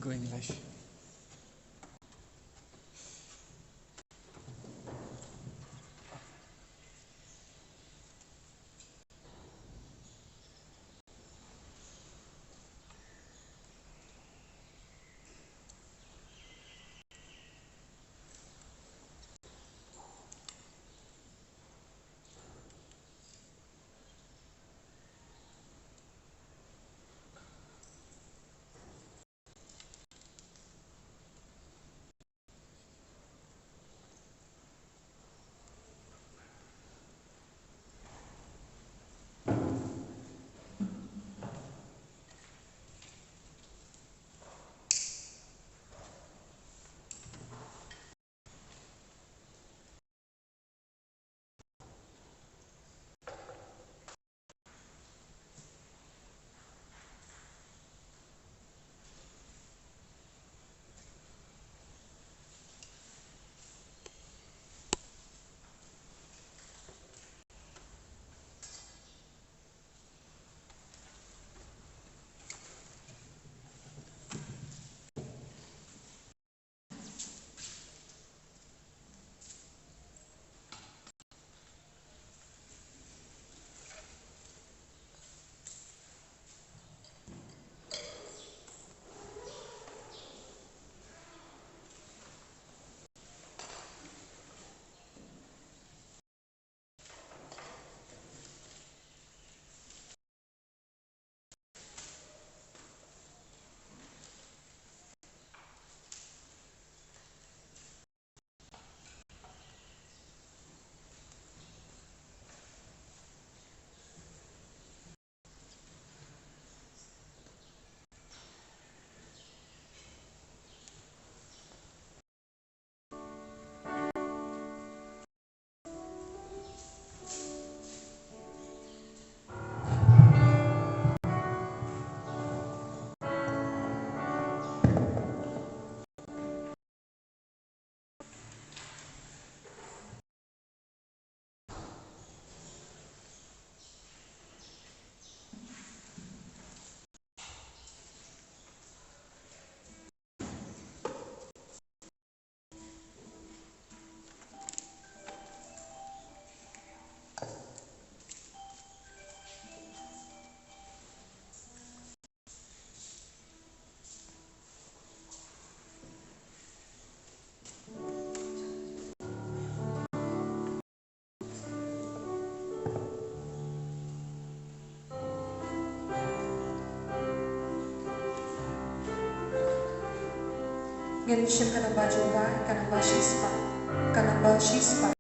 Go English. Genişim kanaba juba, kanaba shispa, kanaba shispa.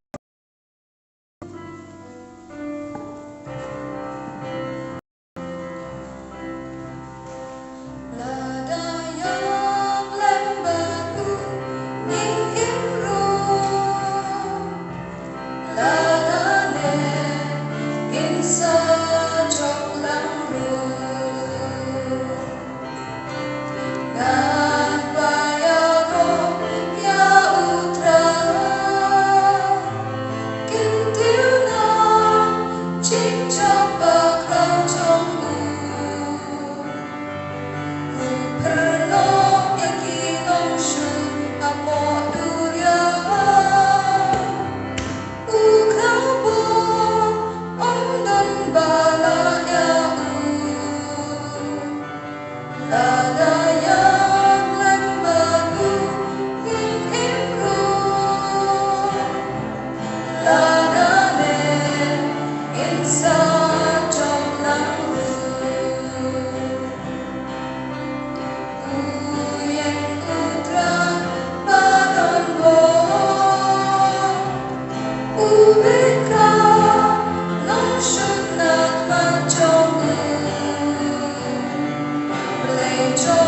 Joy.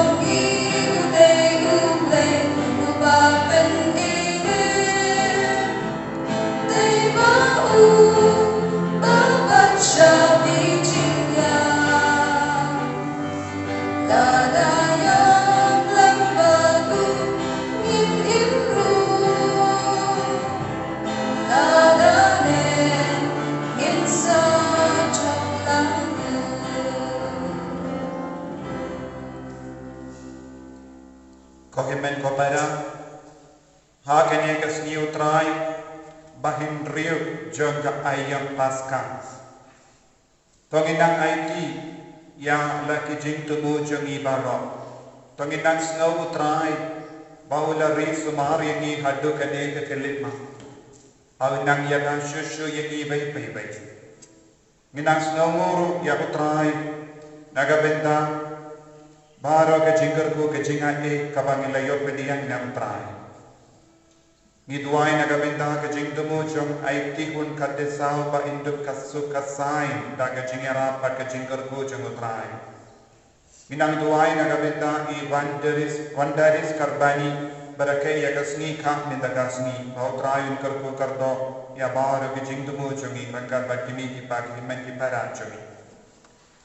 Kohimen kopara hakene kasni utrai bahin riu jonga ayam pasca. Tonginang IT yang laki jing tumu jongi baro. Tonginang snow utrai baula ri sumari ngi hadu kane ke kelitma. Aunang yakan shushu yagi bai bai bai. Minang snow muru ya utrai naga benda baro ke jinggerku ke jingai kabangila yok pediang na utrai. Ngidwai nagabinda ka jing tumuchong ay tihun kadesaw pa induk kasu kasain da ka jingera pa ka jingker ku jong utray. Minang duai nagabinda i wandaris karbani barakay ya kasni ka minda kasni pa utrayun karku kardo ya baro ka jing tumuchong i rangkat pa kimi ipak himan ipara chongi.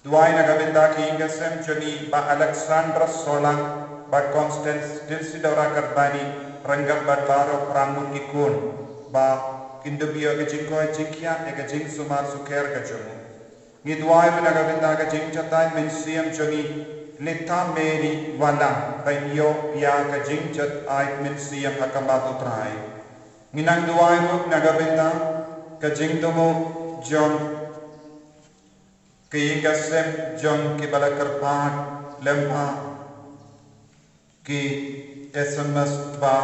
Duai nagabinda ki ingasem chongi ba Alexandra Solang ba Constance Dilsidora karbani ranggat bataro pramut ikun ba kindubio ke jingko jingkia e ke jing sumar suker ke jumu ngidwai naga benda ke jing chatai mensiam choni lita meri wala banyo ya ke jing chat ai mensiam hakambatu trai nginang duai naga benda ke jing domo jon ke ingasem jon ke balakarpat lempa ki SMS ba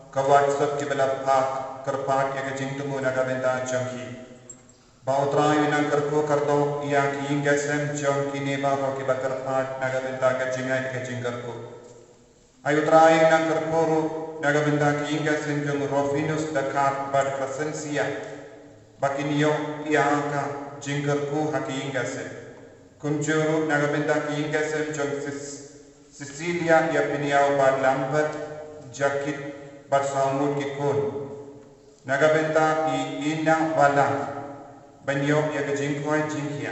ka WhatsApp ki bala pak karpat ya ke jing tumu naga benda jongki ba utrai na karko kardo ya ki ingasem jongki ne ba ro ki ba karpat naga benda ka jingai ke jing karko ay utrai na karko ro naga benda ki ingasem jong rofinus dakat ba presensia bakiniyo ya ka jing karko haki ingasem kunjuru naga benda ki ingasem jong Cecilia ya piniau bad lambat jakit bersamut kikun. Nagabenta i ina wala banyo ya kejingkoi jingkia.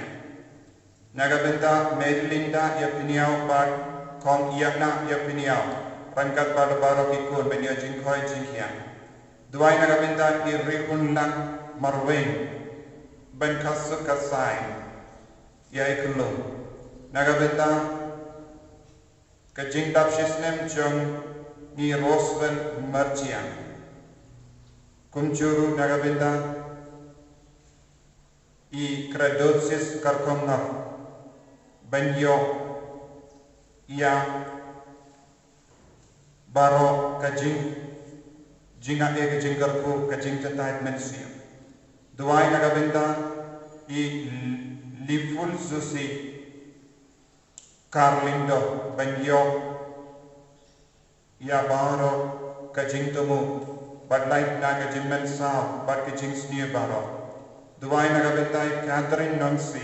Nagabenta Medlinda ya piniau bad kom iana ya piniau rangkat bad baro kikun banyo jingkoi jingkia. Duai nagabenta i rihun lang marwen ban kasu kasai ya ikulung. Nagabenta Kajing tapsisnem jong ni Roswell Marcian. Kumjuru nagabinda i kredotsis karkomnar banyo ia baro kajing jinga e kajing karku kajing tatait mensia. Duai nagabinda i liful susi Carlindo banyo ya baro kajing tumu badlai na kajing mensaw bad kajing sneer baro duai na gabentai Catherine Nonsi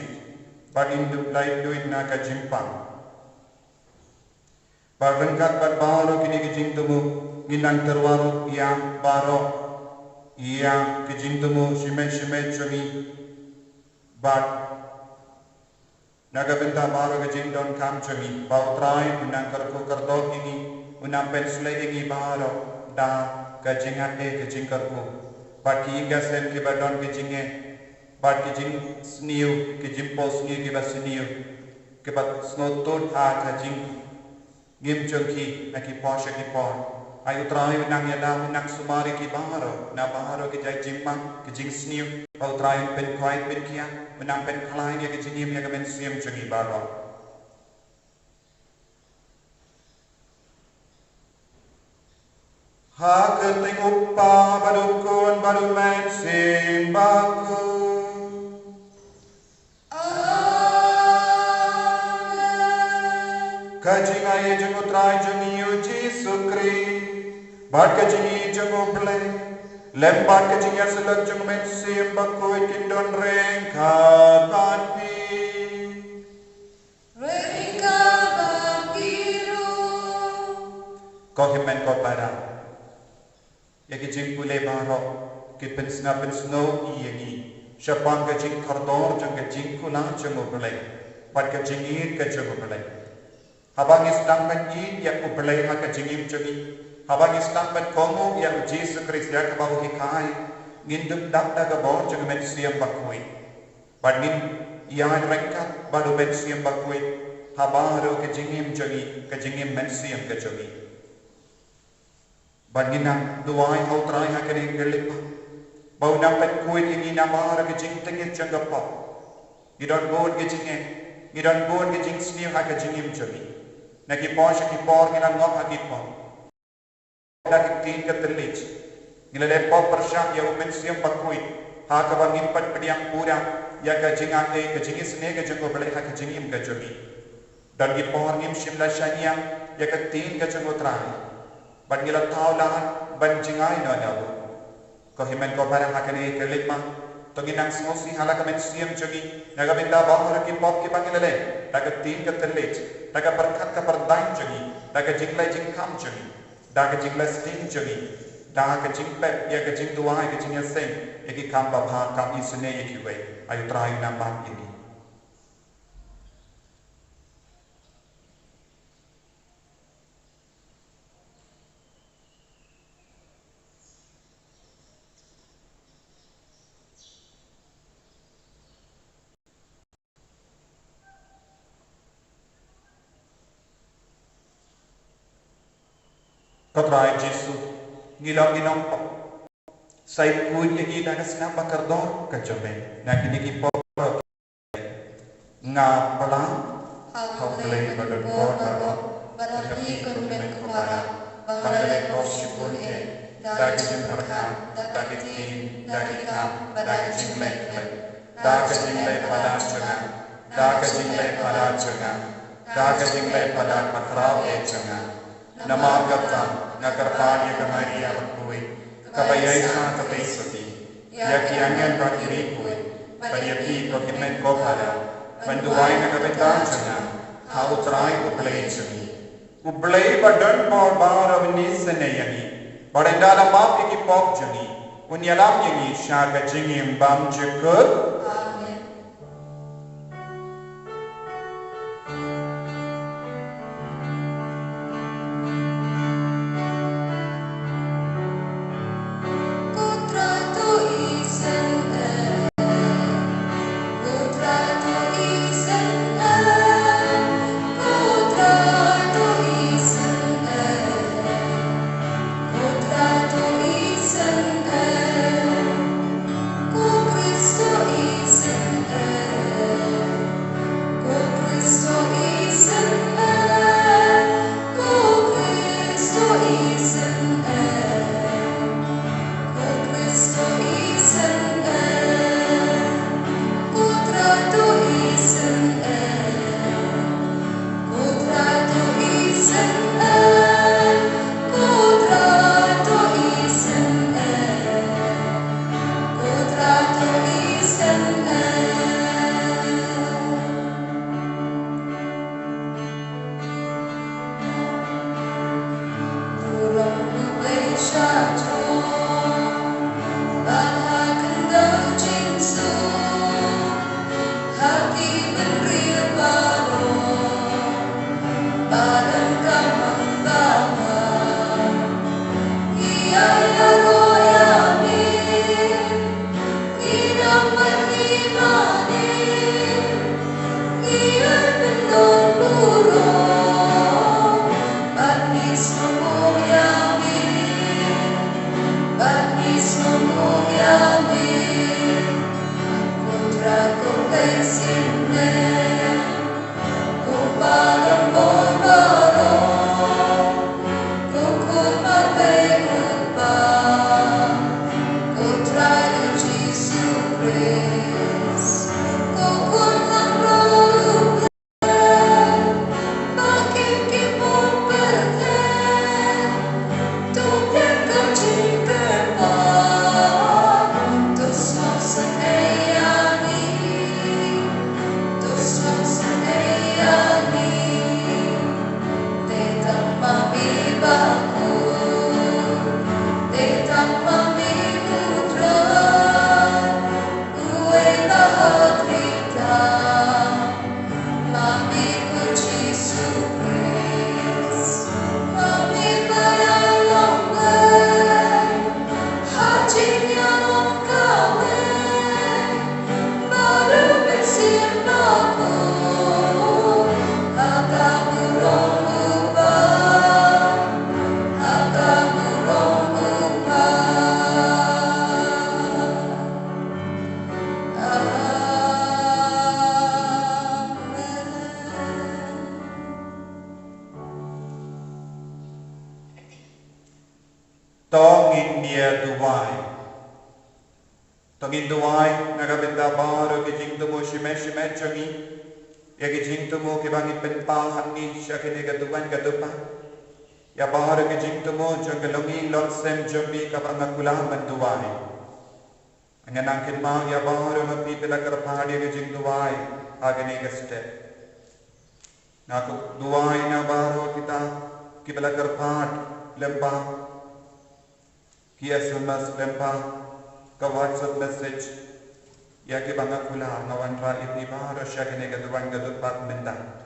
bad indup lai duit na kajing pang barangkat bad baro kini kajing tumu ginang terwaru ya baro ya kajing tumu shime chumi bad Nagabenta baro kajing don kam chami bautrai unang karko kardo ini unang pensle ini baro da kajing ate kajing karko baki gasem ki badon kajinge bad kajing sniu kajing pos sniu ki basniu ke bad snotot a kajing gim chongki aki posha ki pon ayu trai unang yada unang sumari ki baro na baro ki jai jingma kajing sniu bautrai pen koi pen kia menang pen kalai dia kejeniam yang kemen siam jengi baro. Ha keting upa badukun badu men sim baku. Kajing aye jengu trai jengi uji sukri. Bad kajingi jengu play. Lembat kecingnya selak jeng mensim bakui kindon rengkat bakiru kau himen kau para ya kecing pule baro kipen snow iyengi syapang kecing kardor jeng kecing kula jeng ublay bad kecing id kecing ublay habang istang id ya ublay ha kecing im jengi Habang istam ban komo yang Yesus Kristus ya kabau hikai nginduk dak daga bor jeng men siam bakui badin ia rengkat badu men siam bakui habaro ke jingim men siam ke jogi Banginang duai hau trai hakene gelipa. Bau nampen kuit ini nama ara kejing tengit janggapa. Gidon god kejinge. Gidon god kejing sniu haka jingim jami. Naki posha ki por ngina ngok hakipa. Naki tin ka telich. Ngila le po persyak ya umen siam pakuit. Haka bangin pat pediang pura. Ya ka jinga ke kejingi sne ka janggo balik haka jingim ka jami. Dan ki por ngim shimla shania ya ka tin ka janggo trai. Ban ngila tau lahan ban jingai no nabu. Ko himen ko parang hakane kelik ma. To ginang smosi hala kamen siam jogi. Naga minda bahar ki pop ki bangilale. Daga tin ka telit. Daga berkat ka perdain jogi. Daga jinglai jingkam jogi. Daga jinglai sting jogi. Daga jingpet ya ka jing duai ka jing yaseng. Eki kamba bha kam isune yeki we. Ayu terayu nambah ini. Katrai Jesu ngilang ginong pa. Say kuy yagi dagas na bakardor ka jame. Nakini po nga pala hauplay badon ko naro. Baraki kun men kumara. Bangale ko syukun dagi jing harkan, dagi tin, dagi kam, dagi jing lek. Dagi jing lek pada jangan. Dagi jing lek pada jangan. Dagi jing lek pada makrau jangan. Nama kata nakarpanya kamaria bakui kabayai sa kapesati ya kiangan bakiri kui pariapi ko himen ko pada manduai na kabetan jana hau trai ublei jani ublei badan por bar avni senayani badendala map ki pop jani unyalam yangi shaga jingim bam jekut Cristo is tongin dia duwai. Tongin duwai nagabenda baru ke jing tumo shime chongi. Ya ke jing tumo ke bangi penpal hangi syakene ke duwan ke dupa. Ya baru ke jing tumo jong ke longi lot sem jombi ka banga kulah menduwai. Anganangkin mau ya baru mapi pela kerpahadi ke jing duwai agane ke step. Naku duwai na baru kita kibela kerpahad lempah. Kia SMS lempah ke WhatsApp message ya ke banga kula ngawan rakyat ni baru syakene ke duwan ke dupat minta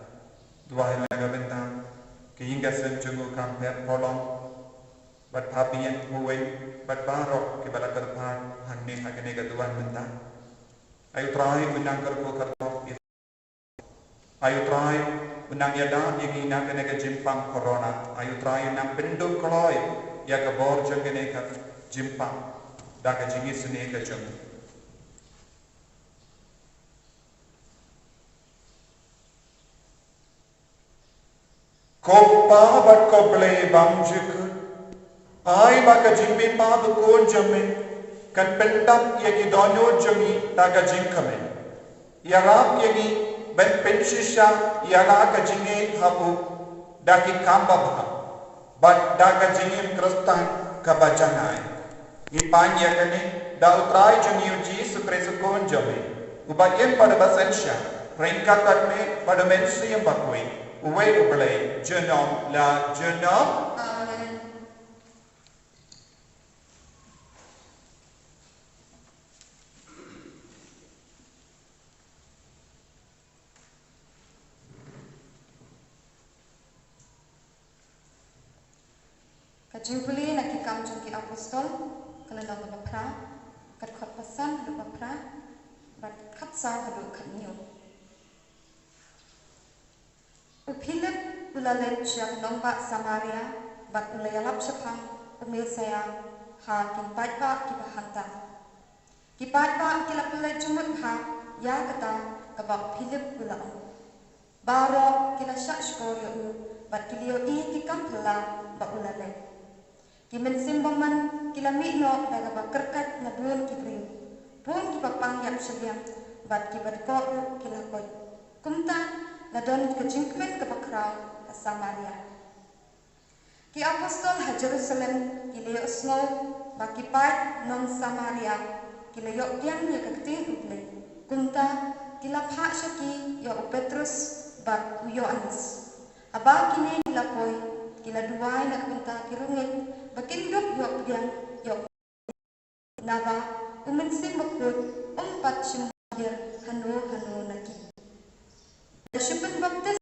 duwai laga minta ke hingga senjungu kamper polong bat papian huweng bat barok ke bala kerpan hanni hakene ke duwan minta ayu trai unang kerko kertop ayu trai unang yada yang ina kene ke jimpang corona ayu trai unang penduk kloy ya ke bor jengene ke jimpang dah ke jingi seni ke jeng kopa bat kople bang juk ai ba ke jimbi pa du kon jame kan pentak ya ki donyo jami ta ke jinkame ya rap ya ni ben penshisha ya la ke jingi habu dah ki kamba ba bat dah ke jingi kristan ka bajanai Ipanya kini dah utrai jung yuji sukresu konjame. Ubayen pada basensya. Ringkat me pada mensi yang bakui. Uwe ublay. Jenom la jenom. Amen. Kajubuli nakikam jung ki apostol. Kalau nak berpra, kat kot pesan hidup berpra, bat kat sah hidup kat niu. Upilip ulalet siap nombak Samaria, bat ulayalap sepang, umil saya, ha kimpat pak kibahanta. Kipat pak kilap ulay jumut ha, ya kata kabak Philip ulang. Baro kila syak skor yu, bat kilio i kikam pela bat ulalet. Kimen simbaman kila mikno daga bakerkat na buon kibriu. Buon kipapang yap seliam bat kibat koru kila koy. Kumta na don kejingkmen ke bakraw ke Samaria. Ki apostol ha Jerusalem kila snow bakipat non Samaria kila yok dian ya kaktin uple. Kumta kila pak syaki ya Petrus bat Yohanes. Aba kini kila koy kila duai nak kumta kirungit bakindok yok yang yok naba umensim bakut empat simahir hanu naki Syupen baptis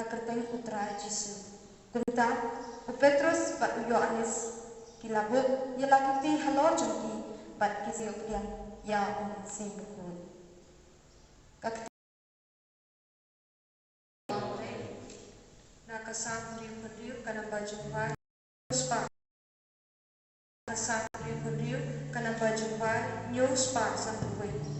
kerteng putra Yesus kunta Petrus bat Yohanes kilabuk ya lakuti halor jengki bat kisi yok yang ya umensim bakut kakti nakasam riu kana bajumpa spa kasam riu kana bajumpa new spa sampai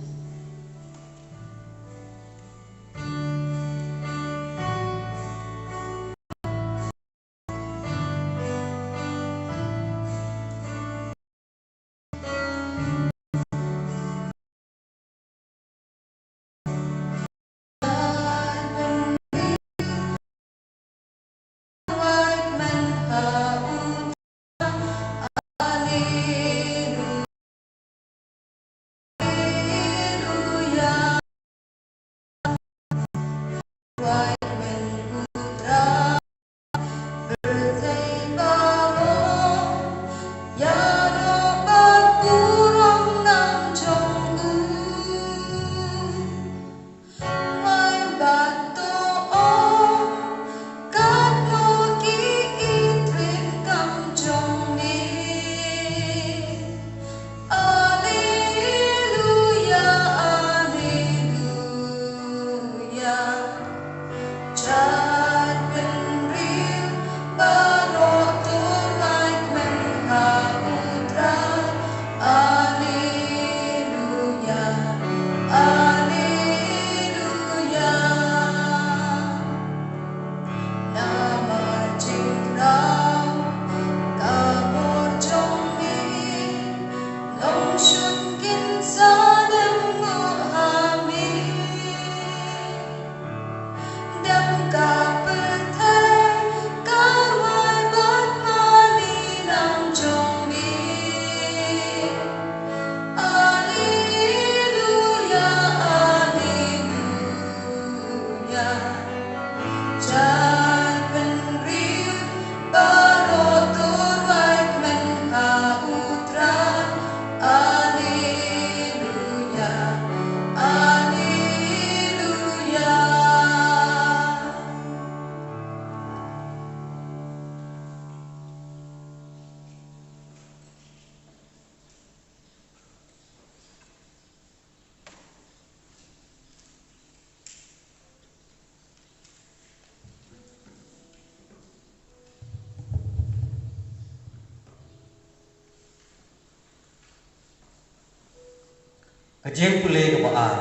Kajing pule ke baa.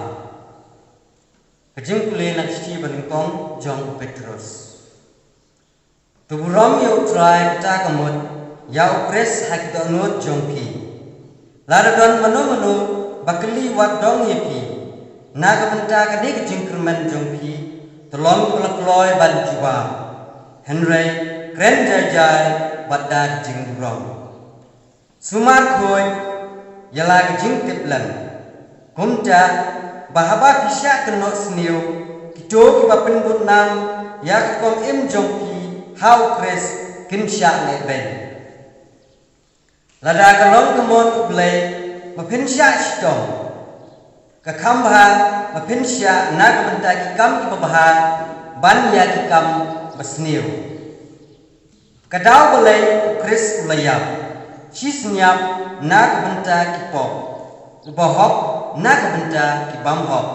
Kajing pule nak si baningkong John Petrus. Tuburam yo try ta kamut ya ukres hakdonut jongki. Ladon mano bakli wadong yepi. Naga benta kadi kajing kerman jongki. Tolong pelakloy ban jiwa. Henry kren jajai badad jing buram. Sumar khoi yala kajing tiplan. Kumta bahaba kisah kenok seniu kito kipapen butnam ya kom im jongki how kres kimsha leben lada kalong kemon ublay mapinsha shtong kakamba mapinsha nak benta kikam kipabaha ban ya kikam besniu kadau boleh kres ulayap shisnyap nak benta kipop ubahok nak benda kibam hok.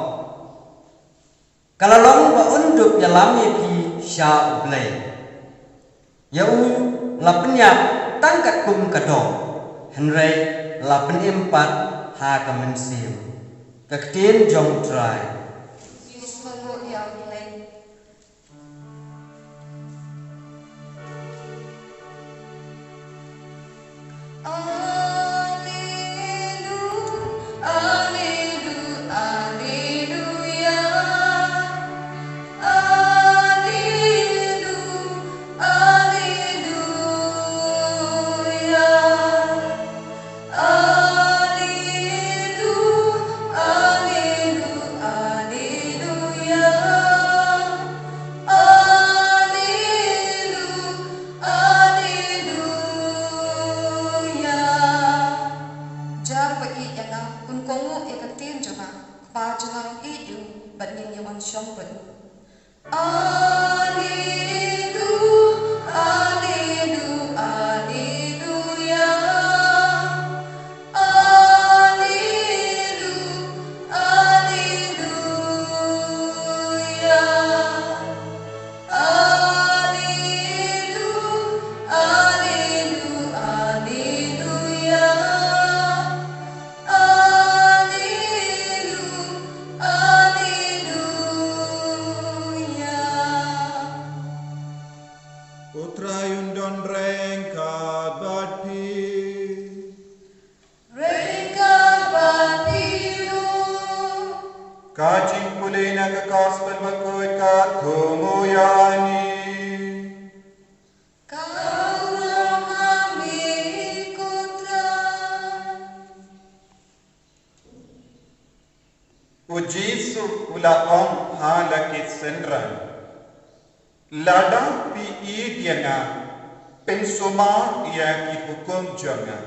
Kalau long ba unduk dalam yepi sya ublay. Ya u lapenyap tangkat kum kadok. Henry lapen empat ha kamensim. Kaktin jong try. Yusmago ya ublay. Kajing pulih nak ke gospel makoi kat kumuyani. Kau ramai kutra. Ujisu ulaong halakit senran. Lada pi idianga pensuma ia ki hukum jangan.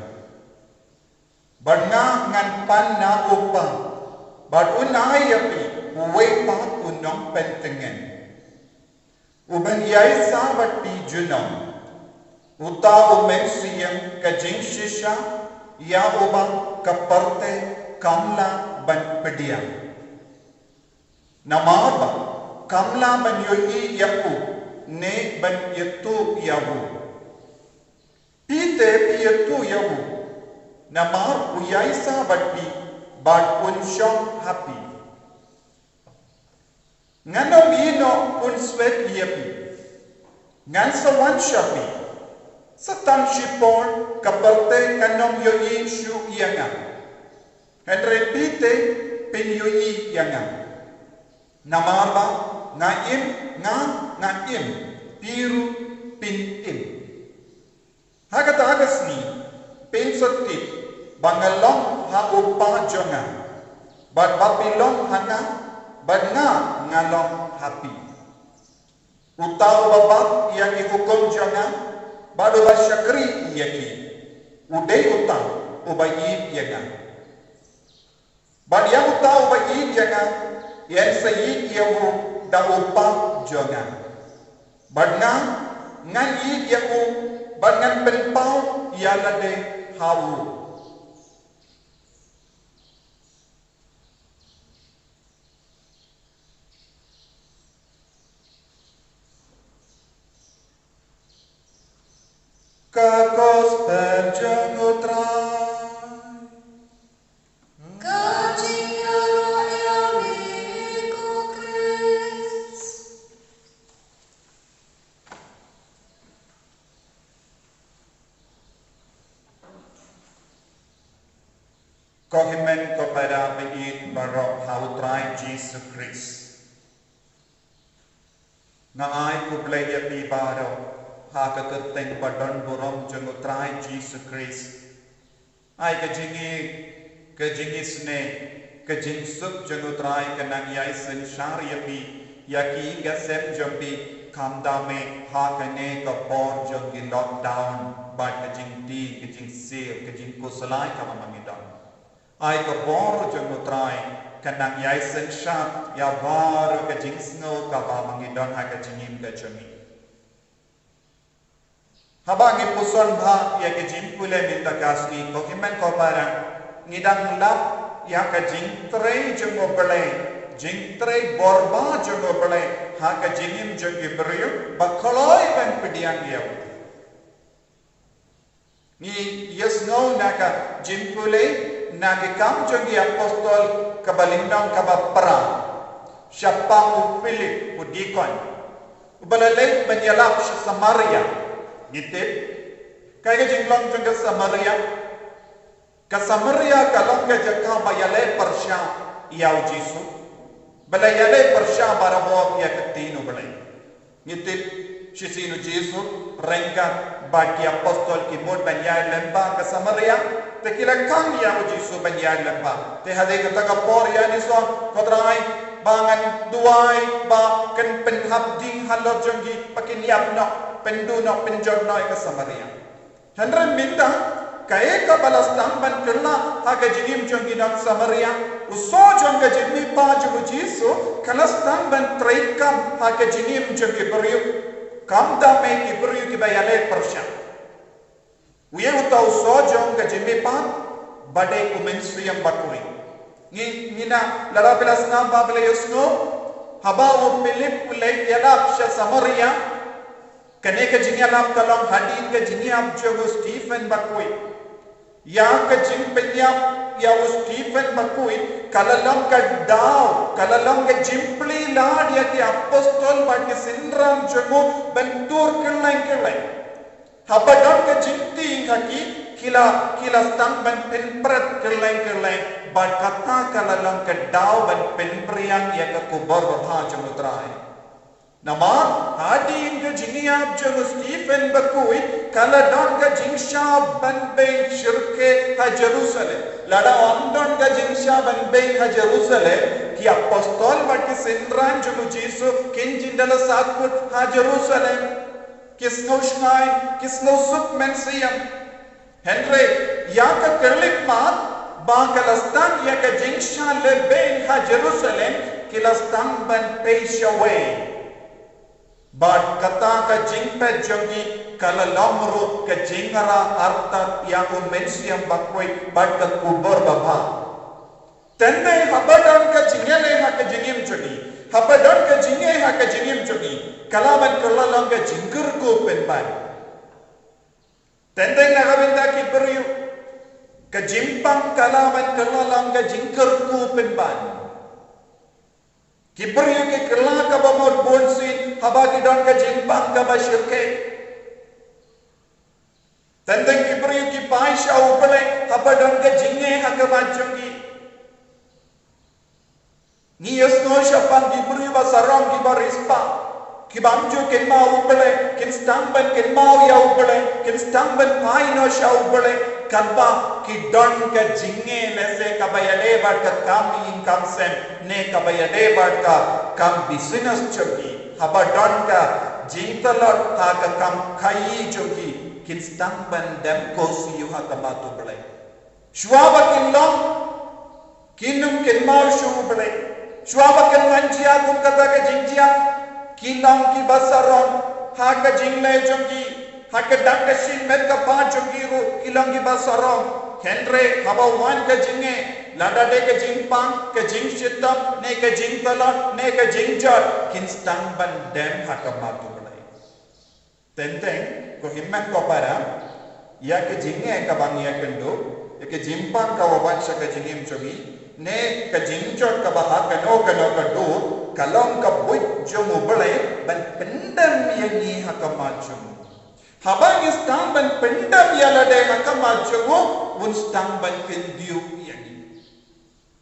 Barna ngan pan na upang. But unay api uwe pa unong pentengen. Uban yay sabat pi junong. Uta umen siyang kajing shisha ya uba kaparte kamla ban pedia. Namaba kamla ban yoyi yaku ne ban yetu yawu. Pite pi yetu yawu. Namar uyay sabat pi but unsyong happy. Nganom ino unswet yepi. Ngan sawan syapi. Satan shipon kaparte nganom yoi syu yanga. Henry pite pin yoi yanga. Namaba ngaim piru pin im. Hagat ni pin sotit bangalong ha upa jonga. Bad bapilong hana bad nga ngalong happy. Utau babat yang ihukum jonga badu basyakri yaki. Udai utau ubayi yanga. Bad yang utau ubayi yanga yang sayi yawu da upa jonga. Bad nga ngan yi yawu bad ngan penpau yalade hawu. Kakos perjang utrai. Kajing Kohimen kepada beit barok hautrai Jesus Christ. Ngai ku play ya pi baro ha ka keteng badon borom jengutrai Jesus Christ. Ai ka jingi sne ka jing sup jengutrai ka nang yai sen shar ya pi ya ki ga sem jombi kamdame ha ka ne ka por jogi lockdown ba ka jing ti ka jing se ka jing kusalai ka mamangidon. Ai ka por jengutrai kanang yai sen sha ya var ka jing snow ka ba mangidon ha ka jingim ka jami habang ipuson ba ya ka jing pule minta kasni ko himen ko para ngidang lap ya ka jing tre jengo bele jing tre borba jengo bele ha ka jingim jengi beriu bakoloi ban pidiang yau ni yes no naka jing pule nagi kam jongi apostol kabalindang kabapara siapa upili udikon ubalalay banyalap sa Samaria gitip kaya jinglong jonga Samaria ka Samaria kalong ka jaka bayalay persya iyaw Jisu balayalay persya barabo ya katino balay gitip sisino Jisu rengka bagi apostol kimod banyay lemba ka Samaria tekila kang ya Jisu banyay lemba te hade kata ka por ya ni son kodrai bangan duai ba kan penhab ding halor jongi pakin yap no penduno penjor no ka Samaria handran minta kaya ka balas tamban kerla ha ka jingim jongi nak Samaria uso jonga jimi pa jo Jisu kalas tamban traikam ha ka jingim jongi beriu kamda me ki beriu ki bayale persya Uye utau sojong ke jemipa badai kumensu yang bakuri. Ngina lara pelas na babele yosno haba o Philip ulai yalap sha Samaria kane ke jingyalap kalong hadin ke jingyap jogo Stephen bakui. Ya ke jing penyap ya Stephen bakui kalalang ka daw kalalang ke jimpli lad ya ki apostol bagi sindram jogo bentur keleng Habadon ke jinti haki kila stang ban penpret keleng bad kata kalalang ke daw ban penpriang ya ke kubor berha jemutrai. Nama hadin ke jiniab jemu Stephen bakui kaladon ke jingsha ban ben shirke ha Jerusalem. Lada omdon ke jingsha ban ben ha Jerusalem ki apostol baki sindran jemu Jisu kin jindala sakut ha Jerusalem. Kisno shnain, kisno sup mensiyam. Henry, ya ka kerlik mat, ba kalastan ya ka jingsha leben ha Jerusalem, kilastan ban peishaway. Ba kata ka jingpet jongi kalalamru ka jingara artat ya ku mensiyam bakway bad ka kubor baba. Tende habadon ka jingele ha ka jingim jongi. Habadon ka jinge ha ka jingim jongi. Kalaman kalalang ka jingker ko penban. Tendeng na kabinda ki beriu. Ka jimpang kalaman kalalang ka jingker ko penban. Ki beriu ki kala ka bamod bonsin habagi don ka jimpang ka basyirke. Tendeng ki beriu ki paisha upale habadon ka jinge ha ka bajongi. Niyos no syapang ki beriu basarong ki barispa. Kibamju kin mau upale kin stamban kin mau ya upale kin stamban pai no sha upale kalba ki don ka jinge lese ka bayale bar ka kam income sem ne ka bayale bar ka kam business chogi haba don ka jintalot ha ka kam khai chogi kin stamban dem ko si yu ha ka matu upale shwaba kin long kinum kin mau shu upale shwaba kin manjia kum kata ka jingjia Kilang ki basarong haka jingle jongi haka dakashin met ka pa jongi ru kilang ki basarong Henry habawan ka jinge lada de ka jingpang ka jingshitam ne ka jingtalot ne ka jingjot kinstang bandem haka matu balai tenteng ko himmat ko para ya ka jinge ka bang ya kendo ya ka jimpang ka wawan sa ka jingim jongi ne ka jingjot ka baha ka no ka do kalong ka buit jomu balai ban pendam yang ni hakamajum habang istang ban pendam ya lade hakamajum un stang ban pendiu yang ni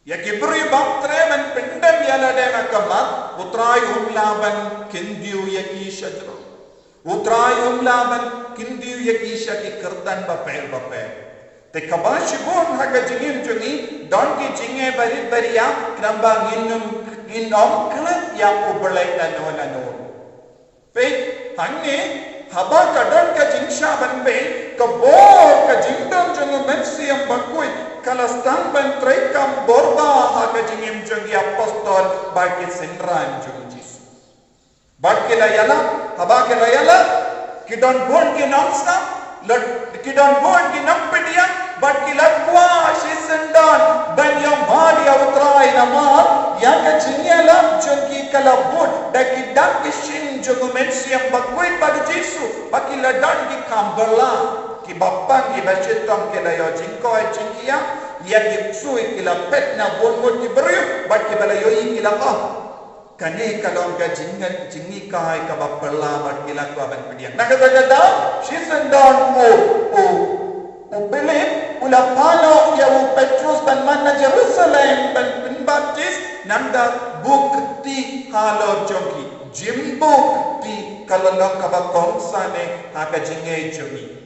Ya kibri baktre men pendem yala de makamat utrai umlaban kindiu yaki shajro utrai umlaban kindiu yaki shaki kerdan bapel bapel te kabashibon haga jingim jungi don ki jinge bari bariya kramba innom klet ya ublai nano fe hanne haba kadon ka jingsha banbe kabo ka jingdam jungu mensiam bakui kalastan ban traikam borba haga jingim jungi apostol baki senran jungi Jesus baki layala haba ke layala kidon bon ki namsa kidon bon ki nampedia baki lakwa shisendan ban yam mari avtrai nama yaga jingela jungi kalabut daki dakishin jungu mensiam bakui bagi Jesus baki ladan di kambala ki bapang ki bachetam ke layo jingko jingia ya ki sui ki la petna bongot ki beriu bat ki balayo ki la ah kane kalong ka jingi kai ka bapala bat ki la ko ban pediang nakata shisendan o believe ula palo ya u Petrus ban manna Jerusalem ban baptist nanda bukti halo jogi jimbukti kalong ka ba konsane haka jinge jogi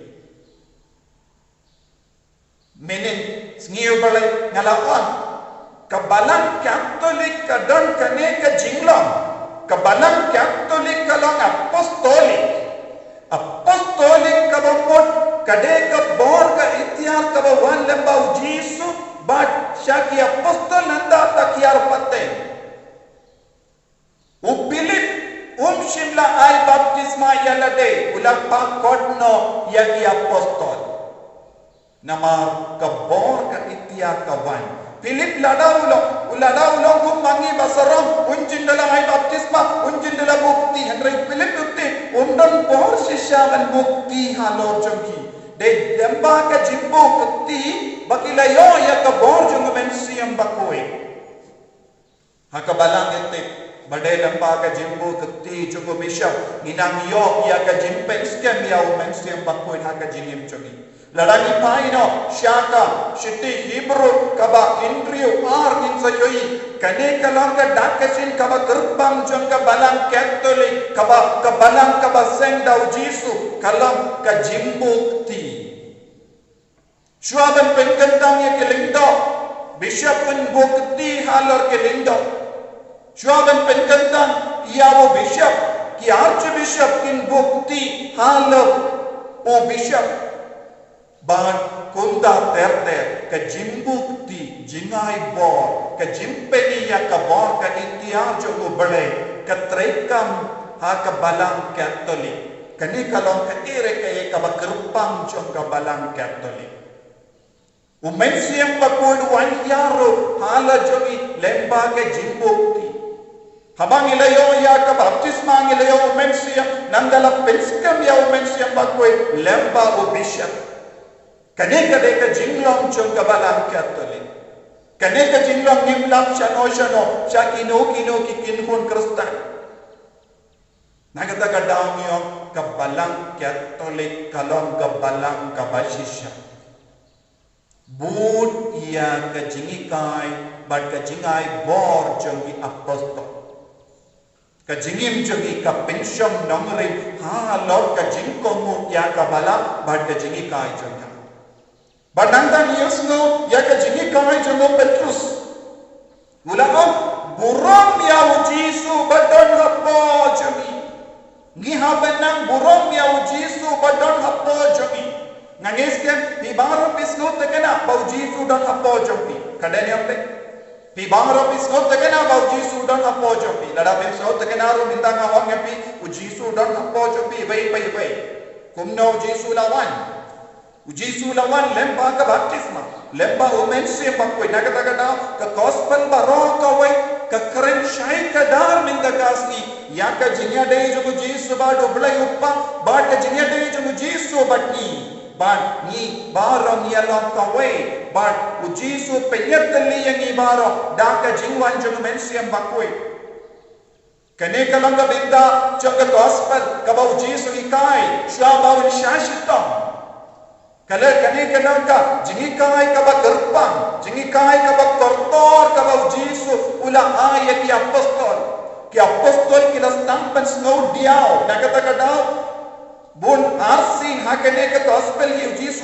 menen sngio balai ngalaon kabalang Katolik kadon kane ka jinglong kabalang Katolik kalong apostolic kabamot kade ka bor ka ityar ka bawan lembau Jesu bat syaki apostol nanda takyar patte Philip shimla ay baptisma yalade ulapa kodno yagi apostol namar kabor ka itya kawan Philip ladaulo kumangi basaram unjindala ay baptisma unjindala bukti Henry Philip utti undon bor sisyaman bukti halo jongki de demba ka jimbo kutti bakilayo ya kabor jong mensiam bakoi hakabalang ette bade demba ka jimbo kutti jogo bishop inang yo ya ka jimpen skem ya mensiam bakoi haka jingim jogi ladani paino syaka shiti Hebrew kaba indriu ar insayoi kane kalang ka dakasin kaba gerbang jong ka balang Katolik kaba balang kaba sendau Jesu kalang ka jimbukti syuaban penkentang ya kelindo bishop pen bukti halor kelindo syuaban penkentang yawo bishop ki archbishop kin bukti halor o bishop ban kunda terter ka jimbukti jingai bor ka jimpeni ya ka bor ka intiar jo bale ka trekam ha ka balang Katolik kani kalong ka ire ka ka bakrupang jo ka balang Katolik umensiam bakod wan yaro hala jogi lemba ka jimbukti habang ilayo ya ka baptisma ilayo umensiam nandala penskam ya umensiam bakoy lemba o bishop kane ka jinglong jong ka balang Katolik kane ka jinglong nimlap shano sya kino kikinhon Kristan nagata ka dawnyo ka balang Katolik kalong ka balang ka basisya bud iya ka jingikai bad ka jingai bor jong ki apostol ka jingim jong ka pensyom nongri ha lord ka jingkong ya ka bala bad ka jingikai jong Banantan Yusno ya ka jingi kamay jongo Petrus. Mulaon burom ya Jesu badon hapo jogi. Ngihaban nang burom ya Jesu badon hapo jogi. Nangisken pibaro pisno tekena bau Jesu don hapo jogi. Kadani ampe pibaro pisno tekena bau Jesu don hapo jogi. Lada pisno tekena ro minta ngawang yapi Jesu don hapo jogi bai. Kumno Jesu lawan Jesu lawan lemba ka baptisma lemba umensi bakoi nagata ka gospel baro ka wai ka kren shai ka dar min da kasni ya ka jinya de jo Jesu ba doblai uppa ba ka jinya de jo Jesu batni ba ni baro ni alon ka wai ba Jesu penyatli yang ni baro da ka jingwan jo mensi bakoi kane kalanga binda jo ka gospel ka ba Jesu ikai shaba shashitam Kalau kini kenapa jingi kai kaba gerbang, jingi kai kaba kortor kaba Yesus ulah ayat ki apostol kila stampen snow diao, nak kata kadau bun arsin hakene ke gospel Yesus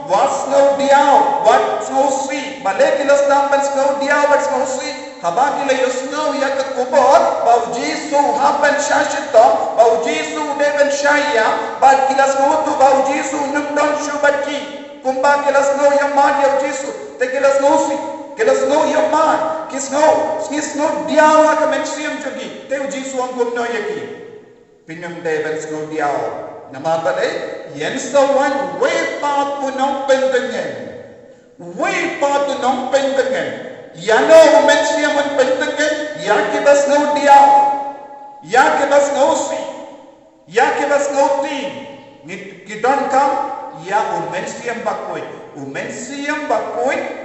was snow diao, what snow si, balik kila stampen snow diao, what snow si. Haba kila yusno ya ke kubur bau Yesus hapan syashita bau Yesus deben syaya bal kila snow tu bau Yesus numdon syubaki kumba kila snow ya man ya Yesus te kila snow ya man ki snow diawa ka mensiam jogi te Yesus ang gumno yaki pinum deben snow diawa nama bale yen sawan way pa punong pendengen Yano mensiam an pendengen ya ke bas no diaw ya ke bas no si ya ke bas no ti ni kidon kam ya mensiam bakoi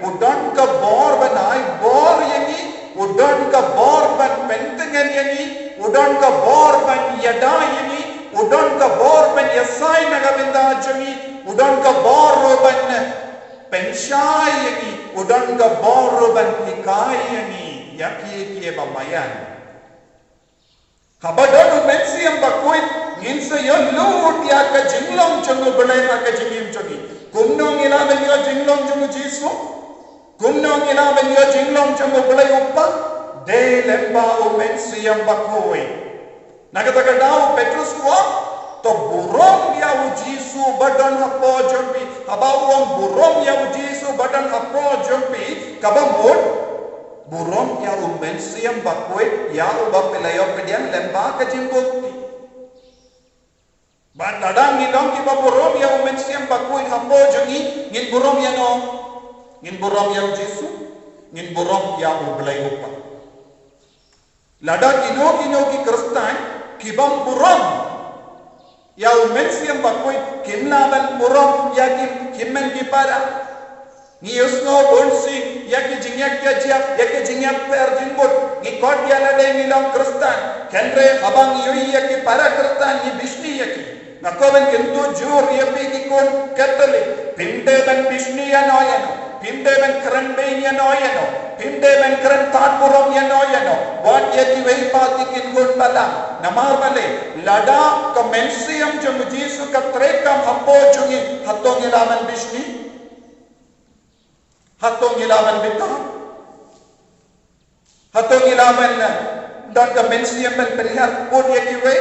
udon ka bor banai bor yani udon ka bor ban pendengen yani udon ka bor ban yada yani udon ka bor ban yasai nagabinda jami udon ka bor ban pensyai yani udon ka bor ban tikai yani yaki bamayan habadon mensiam bakoi nginsa yon lut ya ka jinglong chungu belai ka jingim chogi kumnong ila ben yo jinglong chungu Yesu kumnong ila ben yo jinglong chungu belai uppa de lemba mensiam bakoi nakata kadau Petrus wa to burong ya Yesu badan apo jompi abawang burong ya Yesu badan apo jompi kabamud burong ya mensiam bakoi ya uba pelayo pedian lemba ka jimboti ban ladang nidong ki burong ya mensiam bakoi apo jongi ngin burong ya no ngin burong ya Yesu ngin burong ya ublay upa lada kino ki Kristan kibam burong ya mensiam bakoi kimlaban burong ya kimmen ki para ni usno bonsi ya ki jingyak ya ki jingyak per jingbot ni kod ya lade ni long Kristan kenre abang yoi ya ki para Kristan ni bishni ya ki nakoben kintu jur ya pi ki kon Catholic pinde ban bishni ya noyano pinde ban kran be ya noyano pinde ban kran tat burong ya noyano wat ya ki wei pati kin kon bala namar bale lada ka mensiam jung Yesu ka trekam hapo jungi hatong ilaman bishni hatong ilaman bita hatong ilaman dan ka mensiam ban perihal pod ya ki wei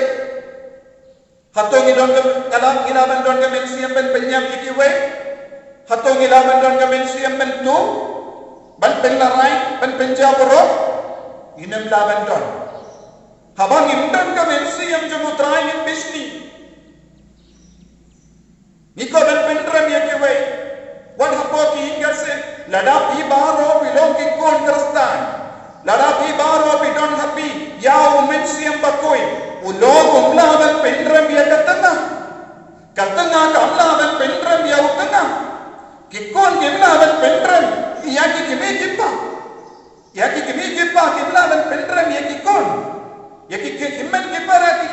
hatong ilaman don ka mensiam ban penyam ya ki wei hatong ilaman don ka mensiam ban tu ban penlarai ban penjaboro inam laban don habang imdan ka mensiam jumutrai ni bishni niko ban pendram ya ki wei wan hapo ki ingar se lada pi baro bilong ki kon Kristan lada pi baro bidon happy ya mensiam bakoi ulong umlaban pendram ya katanga kamlaban pendram ya utanga kikon kimlaban pendram ya ki kimi kipa kimlaban pendram ya kikon ya ki himmen ki para ki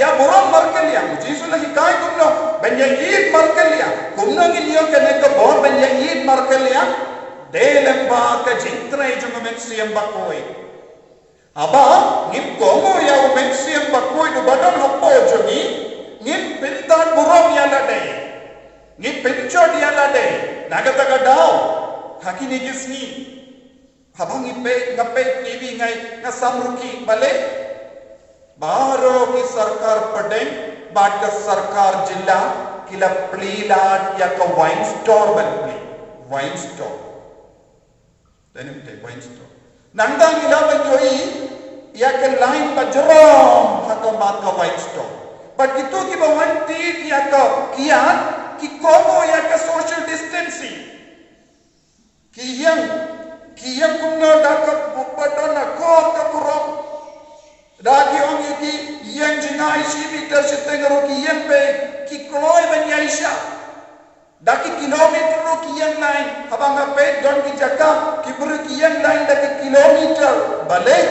ya burong markel ya Yesu la hikai kumno ben ya id markel ya kumno ngiliyo kene ko bor ben ya id markel ya de lemba ka jintrai jung mensiam bakoi aba ngim komo ya mensiam bakoi do badon hoppo jogi ngim pintan burong ya lade ngim pinchod ya lade nagata ka dao hakini gisni habang ipe ngape TV ngai ngasamruki bale बाहरों की सरकार पढ़ें बाट का सरकार जिला किला प्लीलाट या का वाइन स्टोर बनती वाइन स्टोर वाइन स्टोर नंदा किला बंजोई या के लाइन बजरों हका बात का वाइन स्टोर बट कितो की बवन तीत या का किया कि कोमो या का सोशल डिस्टेंसिंग कियं कुमनो डाका बुपटो ना को का पुरों Daki orang yang jingai meter setengah roki yang pe ki kloy banyaisha. Daki kilometer roki yang lain. Habang apa don ki jaka ki beri ki yang lain daki kilometer. Balik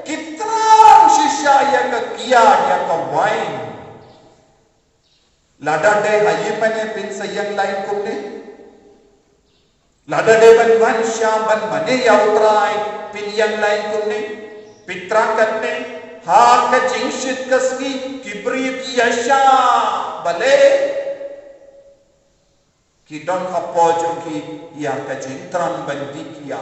kitram shisha yang ke kia yang ke wine. Lada deh aye pane pin sayang lain kumne. Lada deban wan syaban mane yautrai pinyan lain kunne pitrakat ne ha ka jingshit kasgi kibri ki yasha bale ki don apojo ki ya ka jingtran bandi kiya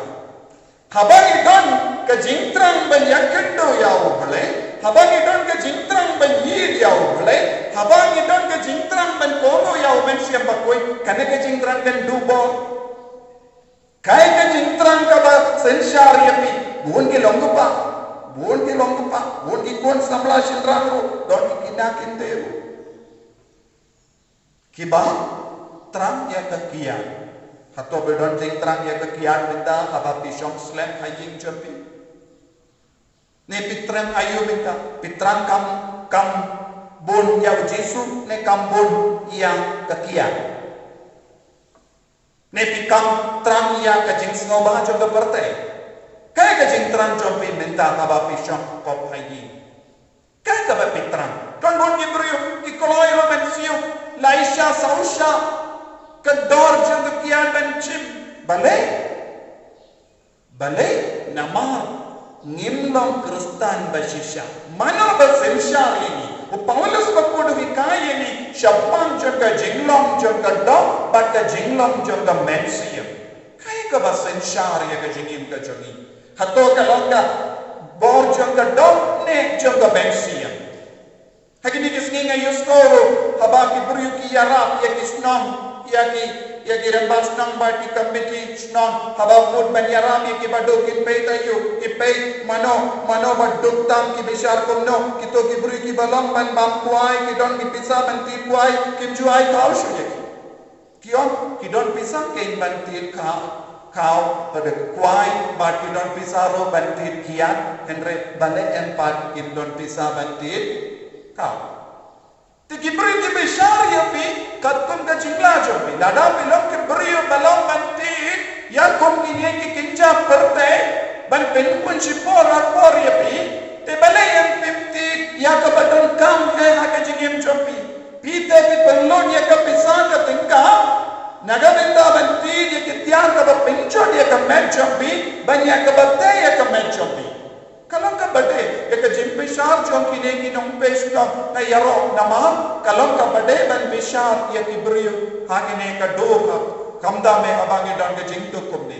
habang don ka jingtran ban yakendo yaw bale habang don ka jingtran ban yid yaw bale habang don ka jingtran ban kono yaw ben siam bakoi kanaka jingtran kan dubo kai ka jingtran ka ba sensyar yapi buon ki longpa buon ki kon samla shinrangro don kinakin deru kiba terang ya kekian atau bedon jing terang ya kekian minta haba pisong slam hajing jampi ne pitrang ayu minta pitrang kam bon ya Jesu ne kam bon yang kekian ne pikam terang ya kajing sngoba juga bertai kai kajing terang jampi minta haba pisong kop hajing kai ka ba pitrang kan bon gibrio ki koloi romansio laisha sausha kedor jeng kian bencim balai nama ngimlong Kristen basisha mana basisha ini Paulus bakudu hikai ini syapang jaga jinglong jaga dog baka jinglong jaga mensia kai ka basisha ya ka jingim ka jogi hato ka longa bor jaga dog ne jaga mensia hagini kisninga yuskoro habaki bryuki yarap ya kisnong yaki rembas nang bati committee snong haba food ban yaram yaki badok in pay tayo ipay mano badok tam ki bishar kumno kito ki buri ki balang ban bam kuai ki don ki pisa ban ti kuai kim juai kau shu yaki kion ki don pisa ke ban ti kau pada kuai bat ki don pisa ro ban ti kian henre bale empat ki don pisa ban ti kau Tiki beri ki bishar yapi katkum ka jingla jopi lada bilong ki beri balong banti ya kum kini ki kinca perte ban penkun shipor akor yapi te bale yang 50 ya ka badon kam hai ha ka jingim jopi pite pi penlon ya ka pisa ka tingka naga benda banti ya ki tiang ka ba penchon ya ka met jopi ban ya ka bate ya ka met jopi Kalong ka bade ya ka jim bishar jom kine ki nong pesh no na yaro nama kalong ka bade ban bishar ya ki brio ha kine ka do ha kamda me abange don ka jing to kumne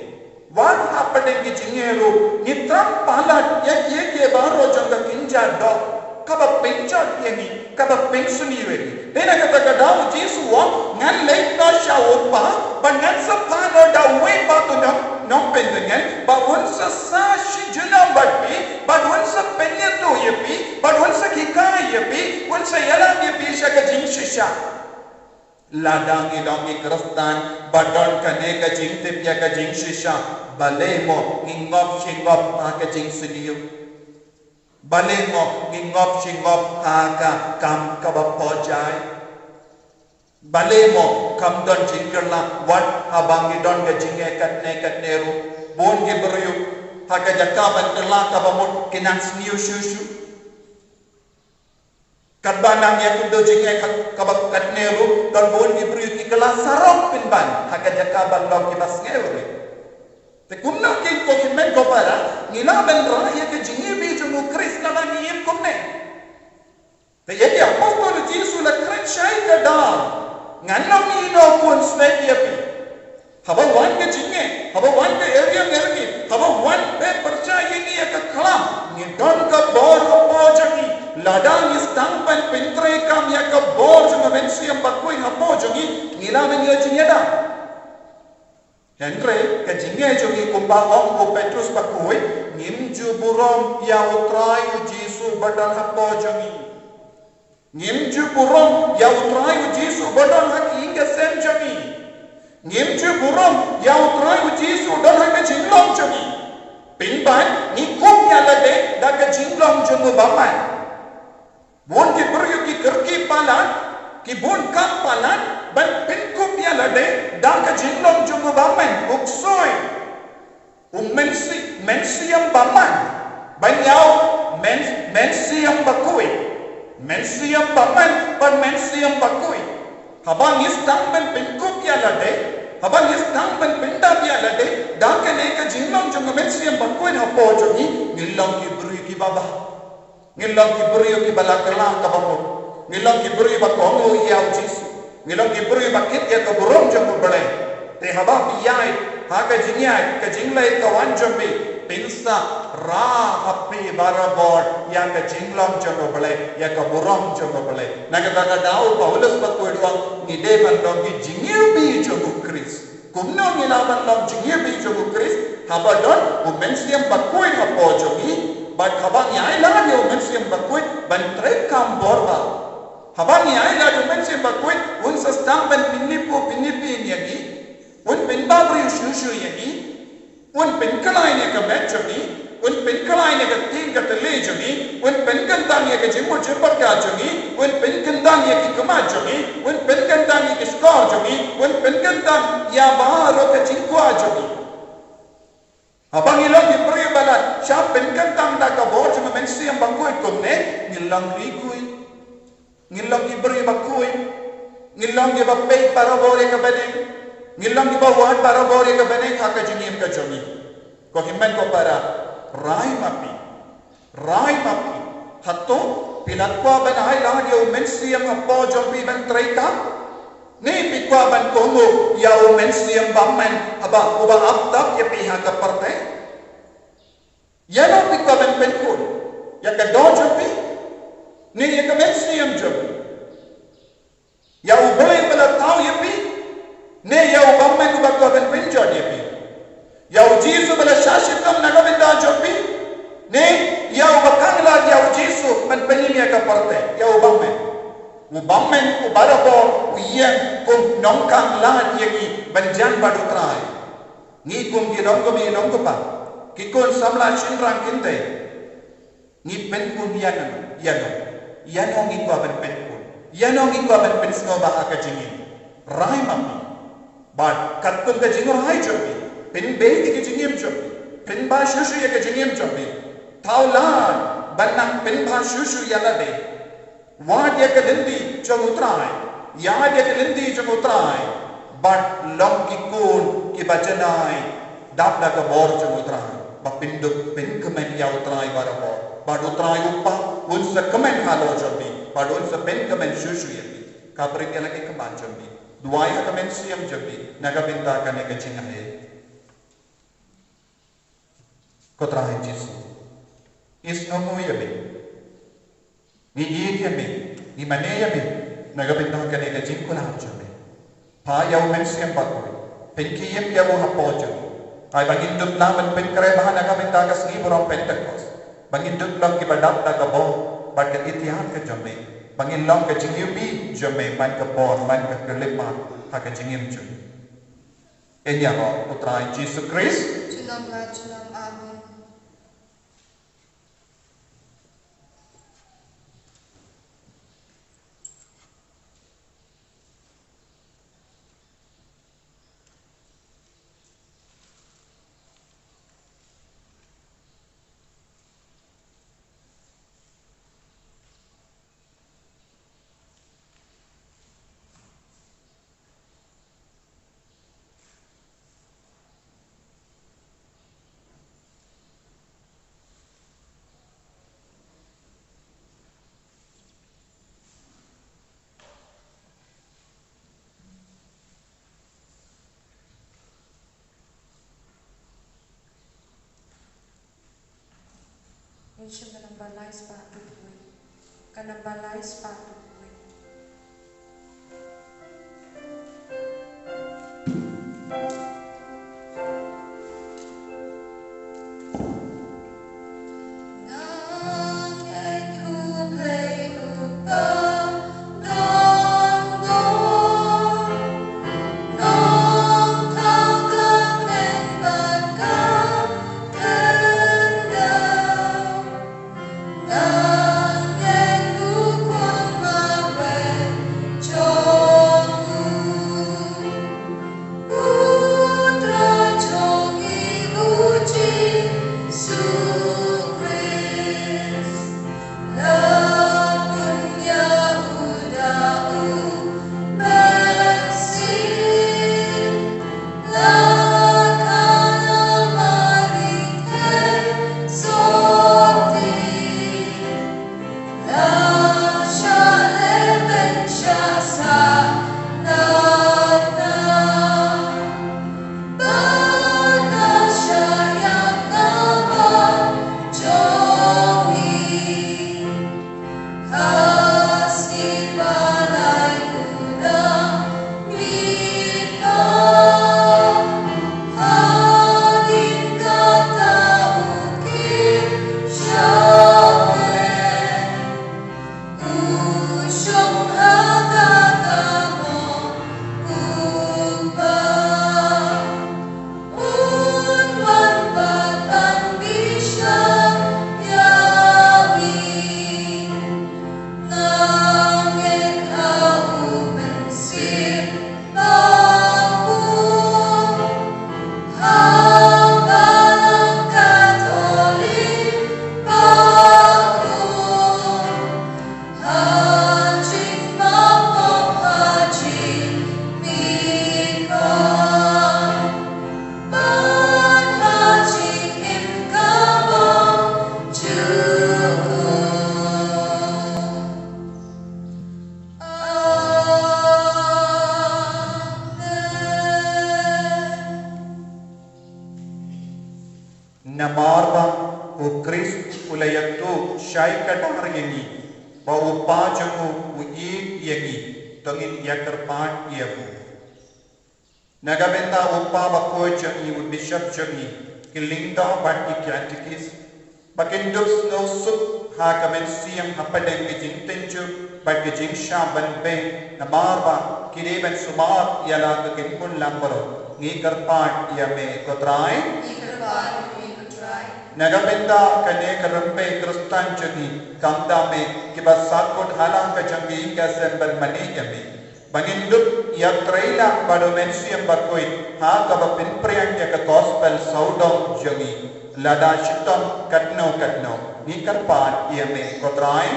wan ha pade ki jingero nitram palat ya ke baro jong ka kinja do kaba penchot yeni kaba pensuni we dena ka ka daw Jesu wa ngan lei ka sha opa ban ngan sa pa no da we ba to no pendengan ba won sa shi juna batpi ba won sa penya to yepi ba won sa kika yepi won sa yala yepi sha ka jing shisha ladang idong Kristen badon kane ka jing te pya ka jing shisha bale mo ngingop shingop ha ka jing sidiu bale mo ngingop shingop ha ka kam ka ba pojai bale mo kam don jingkerla wat habang idon ka jinge kat neru bon ge beryu ha ka jakka ban kerla ka ba mot kinan sniu shushu kat banang ya kudo jinge ka ba kat neru don bon ge beryu ki kala sarok pin ban ha ka jakka ban log ki bas ngeure te kumna ki ko ki men ko para ngila ben ra ya ke jinge bi jumu kris ka ba ni yem kumne te yeti apostol Jesu la kren shai ka da nganam ino pun snake yapi haba wan ke jinge haba wan ke area ngerni haba wan be percaya ni ka kalam ni don ka bor ko jagi ladang istang pan pintre kam ya ka bor jung mensi am bakoi hapo jogi ngila men yo jinyada Henry ke jinge jogi kumba om ko Petrus bakoi nim ju burom ya utrai Jesu badan hapo jogi Ngimju burom ya utrai Jesu badon haki inga sem jami. Ngimju burom ya utrai Jesu badon haki jinglong jami. Pinban ni kum ya lade daga jinglong jamu baman. Bon ki beryu ki kerki palan ki bon kam palan ban pin kum ya lade daga jinglong jamu baman. Uksoy mensiam baman. Ban yau mensiam bakui. Mensiam baman ban mensiam bakui habang istang ban pinkup ya lade habang istang ban pinda ya dah kene ke jinglong jong mensiam bakuen hapo jongi ngilong ki beri ki baba ngilong ki beri ki balakalang ka bamut ngilong ki beri ba kongo iau jisu ngilong ki beri ba kit ya ka burong jong bele te haba biyai ha ka jinyai ka jinglai ka wan jombi pinsa ra happy barabor ya ka jinglong jong bele ya ka burong jong bele naga daga dau paulus bakuedwa ni de ban dong ki jingil bi jong Kris kumno nilaban long jingir bi jogu Kris habadon umensiam bakui hapo jogi bad habang yai la yo umensiam bakui ban trek kam borba habang yai la umensiam bakui un sastang ban pinipi yagi un pinba bri shushu yagi un pinkalai ne ka bet jogi un pinkalai ne ka tin ka tele jogi un pinkantang ye ka jimbo jimbar ka jogi un pinkantang ye ki kuma jogi un pinkantang ye ki skor jogi un pinkantang ya baharo ka jingkwa jogi abang ilong ki pri bala sha pinkantang da ka bo jima mensi yang bangkoi kumne ngilang rikui ngilang ki pri bakui ngilang ki bapai para bore ka bedeng ngilang ki bawat para bore ka bedeng ha ka jingim ka jogi ko himmen ko para Rai mapi hatto pinakwa ban hai la yo mensiam apo jompi ban treita ni pikwa ban kongo ya mensiam bamman aba uba aptap ya piha ka parte ya no pikwa ban penkun ya ka do jompi ni ya ka mensiam jompi ya ubolai bala tau ya pi ni ya bamman uba ka ban penjod ya pi ya ujisu bala shashitam nagabinda jompi ne ya ubakang la ya ujisu man penyimia ka parte ya ubamen ubarabo uyen kum nongkang la yagi banjan badutrai ni kum ki nonggo mi nonggo pa ki kun samla shinrang kinte ni penkun yano ngi ko ban penkun yano ngi ko ban pensno ba ka jingin rai mapi bad katkun ka jingor hai jompi pin beiti ke jingim jombi pin ba shushu ya ke jingim jombi taulan banang pin ba shushu ya la de wad ya ke lindi jomutrai ya ya ke lindi jomutrai but long ki kun ki bajanai dap da ka bor jomutrai ba pinduk pin kemen ya utrai barabo ba utrai upa un sa kemen halo jombi ba un sa pin kemen shushu ya ka brik ya lagi keman jombi duai ka kemen siam jombi naga binta ka ne ke jingahe Kotrahin Jesu. Is nomu yabi. Ni iit yabi. Ni mane yabi. Nagabintah ka ni kajing ko na jabi. Pa yaw men siyang bagoy. Pinkiyim yaw hapo jabi. Ay bangindot naman pinkarebahan nagabintah ka sa iborong Pentecost. Bangindot lang kibadap na kabo. Bagat itihan ka jabi. Bangin lang kajing yubi jabi. Man ka bon, man ka kalima. Ha kajing yum jabi. Enya ko, Kotrahin Jesu Christ. Shalom God, shalom amen. Insya Allah balai sepatu pun, karena balai sepatu pun. Run namarba o Christ ulayatu syai kadar yangi ba upa jamu u I yangi tongin yakarpat yabu nagabenta upa ba ko jangi u bishop jangi kilinda bat ikiatikis bakindus no sup ha kamen siam hapadeng bijing tenju bat bijing shaban be namarba kireban sumar yala kakimpun lambaro ngi karpat yame kotrai Nagabenda kane karampe kristan jangi kamda me kiba sakot halang ka jangi ka sembal mani yami bangindut ya traila bado mensiam bakoi ha ka ba pinpriang ya ka gospel saudom jangi lada shitam katno ni karpan yame kotrai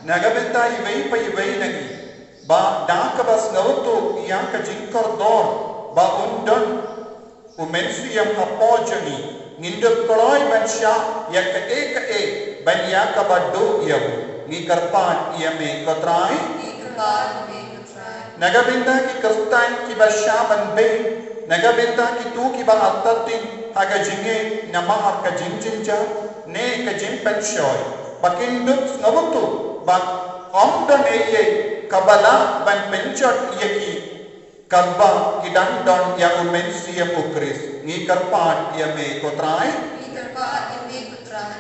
nagabenda iwei pa iwei nagi ba da ka bas nauto yang ka jingkor dor ba undon umensiam apojani nginduk koloi bansya yak ke ban yak badu yabu ni karpan yame kotrai nagabinda ki kristan ki basya ban be nagabinda ki tu ki ba atatin haga jinge namahar ka jinjinja ne ka jin penshoy bakinduk snabutu ba omda ne kabala ban penchot yaki Kalba kidang don yang umensiam ukris ngi karpat yame kotrai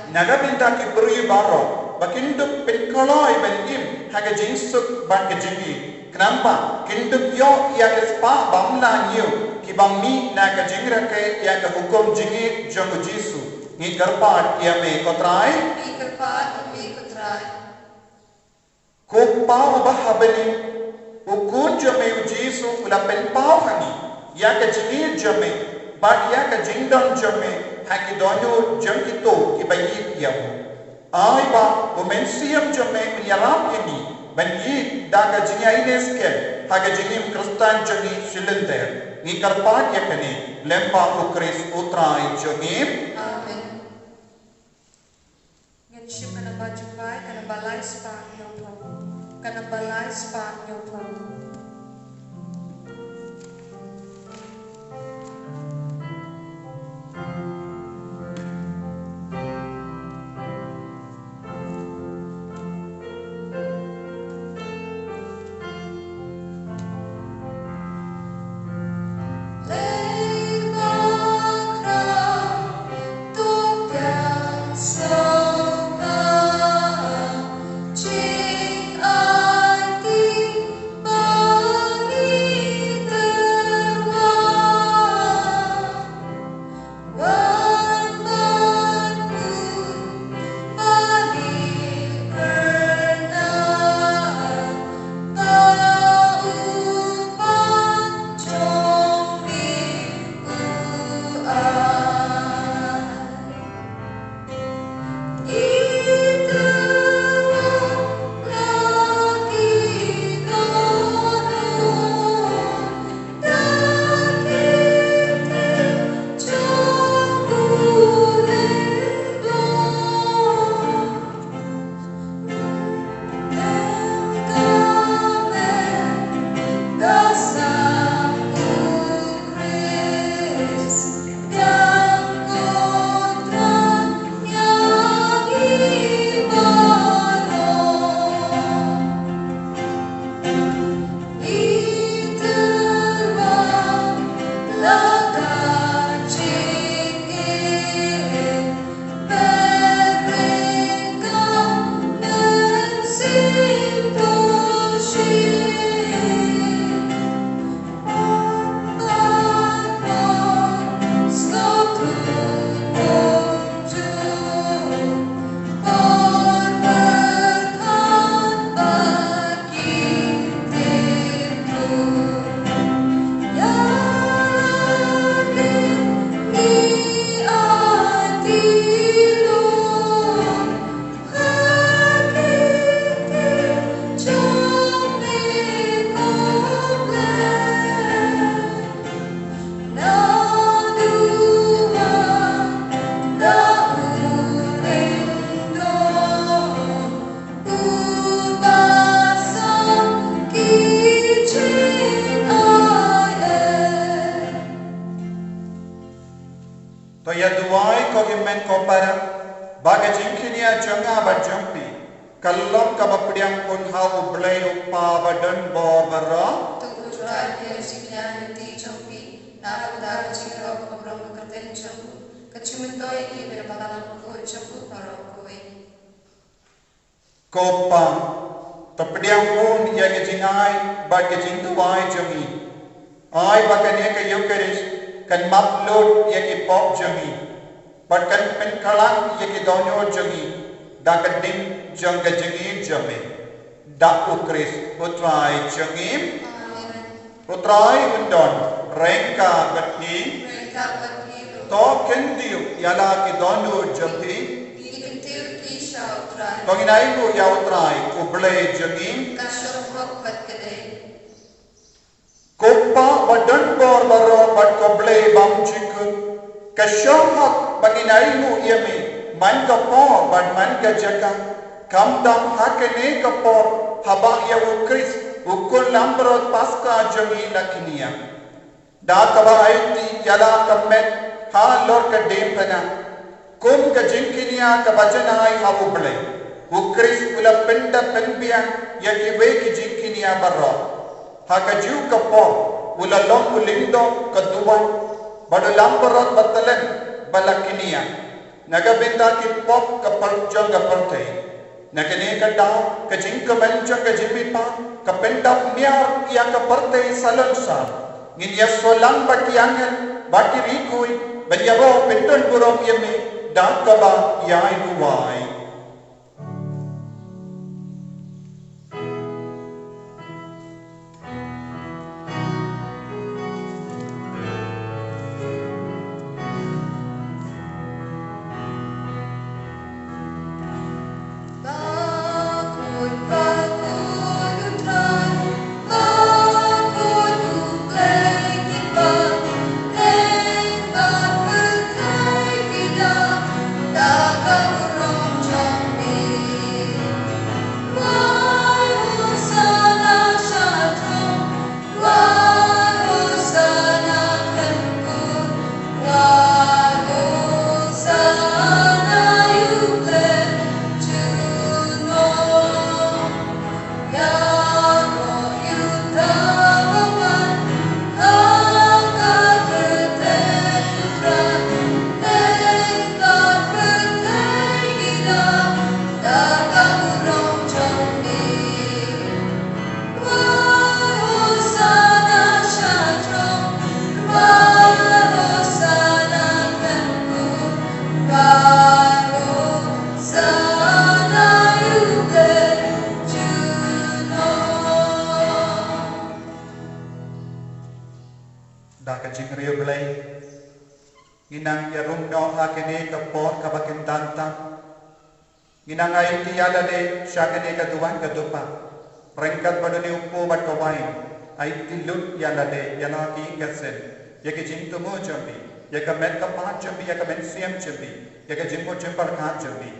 nagabinta ki beri baro bakinduk pinkoloi benim haga jingsuk ban ke jingi kenapa kinduk yo ya ke spa bamla nyu ki bammi naga jingra ke ya ke hukum jingi jomu jisu ngi karpat yame kotrai ko pa bahabani ukun jame Jesu ula pen pau hani ya ka jingi jame ba ya ka jingdon jame haki donyo jam itu ki bayi yamu ai ba umensiam jame menyarap ini banyi da ka jingi ines ken haka jingi kristan jami silenter ni karpat ya kani lempa ukris utrai jami amen ngin ship kana bajupai kana balai spa yopo kana balai spa yopo Bye. imen ko para baga jingkinia jonga ba jongpi kallam ka bapdiang pun hau blai upa badan bor bara tu utrai ke siknya ti jompi na udara jingro ko brom kerten jompu kecumintoi ki berpadalan ko jompu paro kowe kopa tapdiang pun ya ke jingai ba ke jing tuai jongi ai bakane ke yokeris kan upload ya ke pop jongi kan pen kalang ya ke download jongi da kadim jong ke jingi jome da ukris utrai jongi utrai undon rengka batni to kendiu yala ke download jongi to inai ko ya utrai uble jongi Kopa badan bor baro bat koble bam chikun kashomak baginai mu yemi man ka por bat man ka jaka kam dam hakene ka por haba ya ukris ukul lambrot paska jongi nakniya da kaba aiti yala kamet ha lor ka dem pana kum ka jinkiniya ka bajanai habu ble ukris ula penda penbian ya kiwe ki jinkiniya baro haka jiu ka po ula long ulindo ka duwan badu lambarat batalan balakinia naga benda ki pop ka parjang ka partai nagane ka daw ka jing ka mancha ka jimbi pa ka pendap miar ya ka partai salonsa ngin ya solang bakiangan bakiri kui banyabo penton burom yemi da ka ba yai duwai Inang ya rumno hakene ka por ka bakin tanta inang ay tiyala de syakene ka duwan ka dupa rengkat badani upo bat ka wain ay tilut yala de yana ki gasen ya ke jinto mo jambi ya ka met ka pa jambi ya ka men siam jambi ya ka jimpo jimpar ka jambi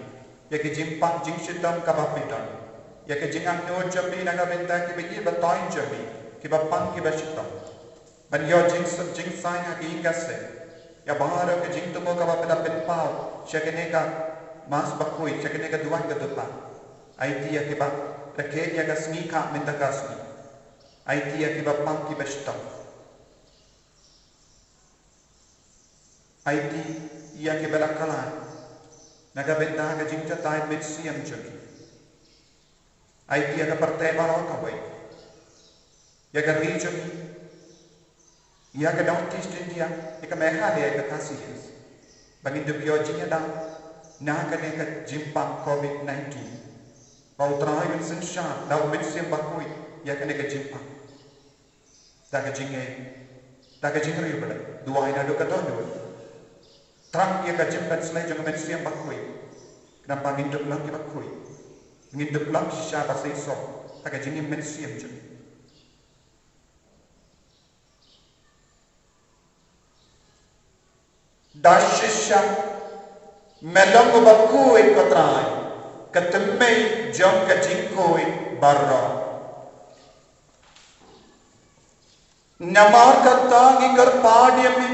ya ke jimpak jing shitam ka bapitan ya ke jingang no jambi na ka benta ki begi batain jambi ki bapang ki bashitam ban yo jing sai ha ki gasen ya bahara ke jing tumo ka bapeda penpau syakene ka mas bakui syakene ka duan ka dupa IT ya ke ba rake ya ka sni ka minta ka sni IT ya ke ba pang ki bashta IT ya ke bala kala naga benta ka jing ta tai mit siam chuk IT ya ka parte baro ka wai ya ka region ia ka Northeast India eka Meghalaya ka Kasihis bangin du pyo jinya da na ka ne ka jimpa COVID-19 pau trai min sin sha da min sim bakui ia ka ne ka jimpa da ka jingre bala duai na do ka don do Trump ia ka jimpa slai jong min sim bakui na bangin du lang ki bakui ngin du lang sha ba sai so ta ka jingim min sim jong Dashisha melongo bakui kotrai katemei jong kajingkoi barra namar katangi karpadiami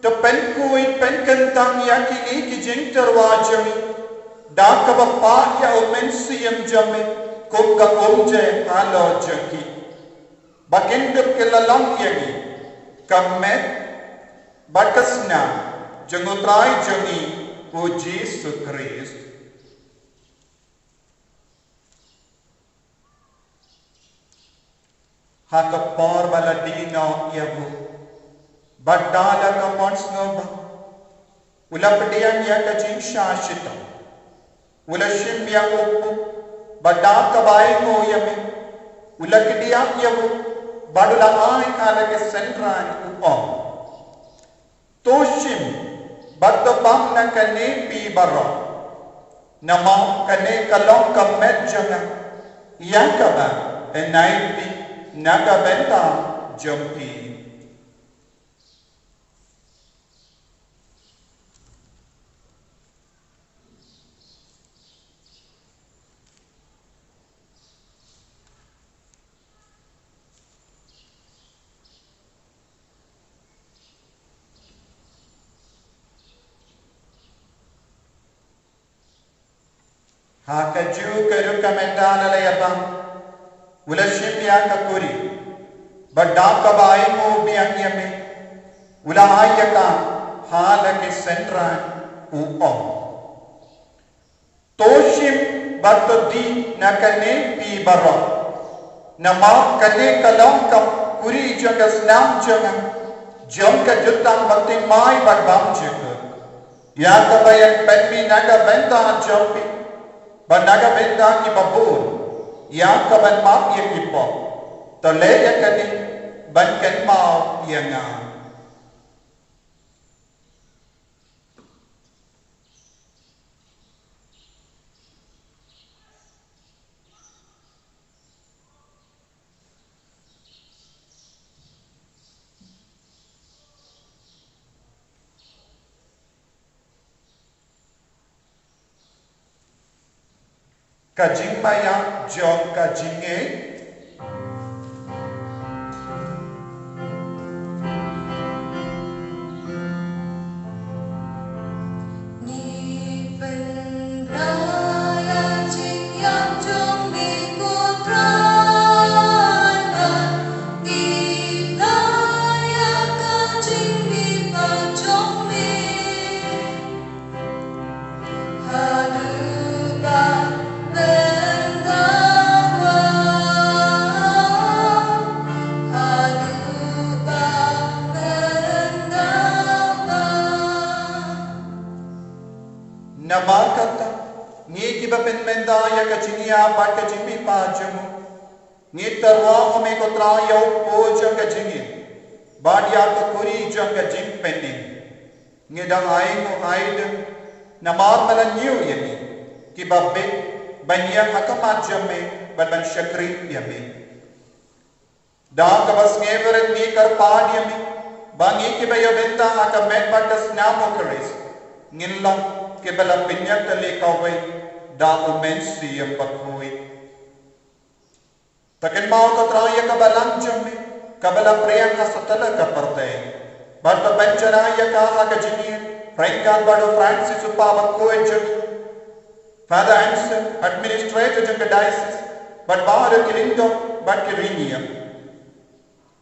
to pen kui pen kentang yakini ki jing terwajami da ka pa ya omen siem jame kum ka omje halo jaki bakindup ke lalang yagi kamet bakasna jengutrai jangi o Jesus Christ hakapor baladino yabu badala ka monsnoba ulapdian ya ka jing shashita ulashim ya opu badaka bai mo yame ulakdiya yabu badula ai kala ke sentran upom toshim baddo bam na kane pi baro nama kane kalong kamet janga yakaba enaipi naga benta jompi hakaju karu kamentana layabam ulashim ya kakuri badda kabai mo bianyame ulahayaka halake sentran upom toshim baddi nakane pi baro nama kane kalong kam kuri jaga snam jaga jomka jutang bakti mai badbam jaga ya kabayan penmi naga benta jompi banaga benta ki babur ya kaban map ye ki pop to le ya kani ban kan mau ya nga kajing maya jom kajinge namakata ngi kiba pen menda ya kachinia pat kachimi pajamu ngi tarwa ome ko trayo po janga jingi badia ko kuri janga jing pending ngi dang ai mo aid namar malan yu yemi kiba be banya hakamat jamme ban shakri yemi da ka bas ngeveren ngi kar pad yemi bangi kiba yo benta akamet batas namo karis ngillam kebala pinyak tali kawai da umensi yang bakui takin mau ka traya ka balang jamme kabala priyang ka satala ka parte bato benchana ya ka ka jini Frankan bado Francis upa bakui jami Father Anson administrator jang diocese but bahar kilindo but kirinia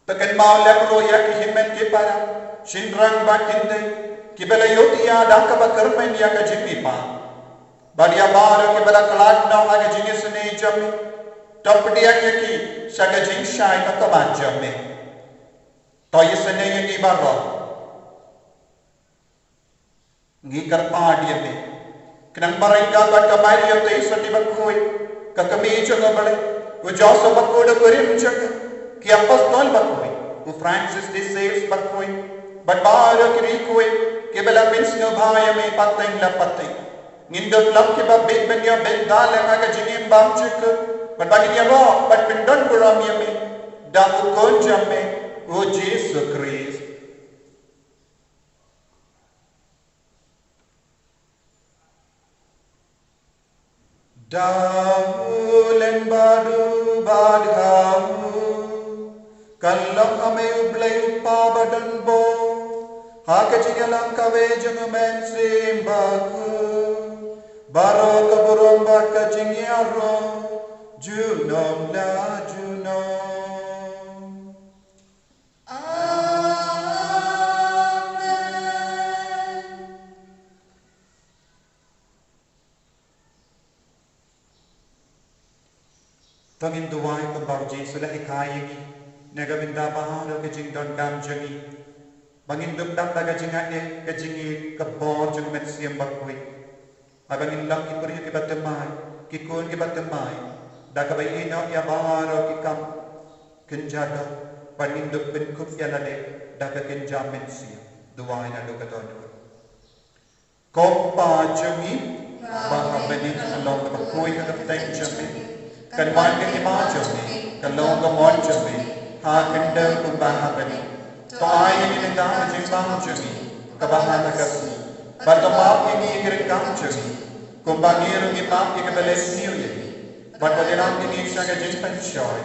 takin mau lepro ya ki himen ki para shinrang bakinde kibela yotia daka bakarmen ya ka jimmi pa badia bar kibela klat no aga jinis ne jami top dia ki saga jing shai ka ka ban jami to yisne ye ki barro ngi kar pa dia me knan barai ka ba ka mai yo te sati bakoi ka kami chaga bale wo joso bakoda korim chaga ki apostol bakoi wo Francis de Sales bakoi but bar ki koi kebala pins no bhaya me pateng la pateng nindo lam ke ba big ben ya ben dal la ka jinim bam chik but bagi ya ro but pindon buram ya me da ukon jamme o Jesus Christ daulen badu badhamu kallam ame ublai pa badan bo Haka jingalang kawe jungu men simbaku. Baro kaburong baka jingyaro. Junom la junom. Amen. Tangin duwai kumbau Jesu la ikayengi. Nagaminda baharo ke jing don dam jangi. Bangin dum dam daga jingane ke jingi kabor jung met siam bakui. Abangin lam ki puri ki batemai, ki kun ki batemai. Daga bai ino ya baharo ki kam kenjaga. Bangin dum ben kup ya lale daga kenjam met siam. Duwai na do katonu. Kompa jangi baha benin along bakui ka kapten jangi. Kanwan ke ima jangi, kalong ka mon jangi. Ha kenda kumbaha benin. To ay ini nendang jimbang jangi. Kabahan kasi. Bato map ini ikirin kam jangi. Kumbangiru ni map ikabales niyo yun. Bato dinam ini siya ka jimpan siyoy.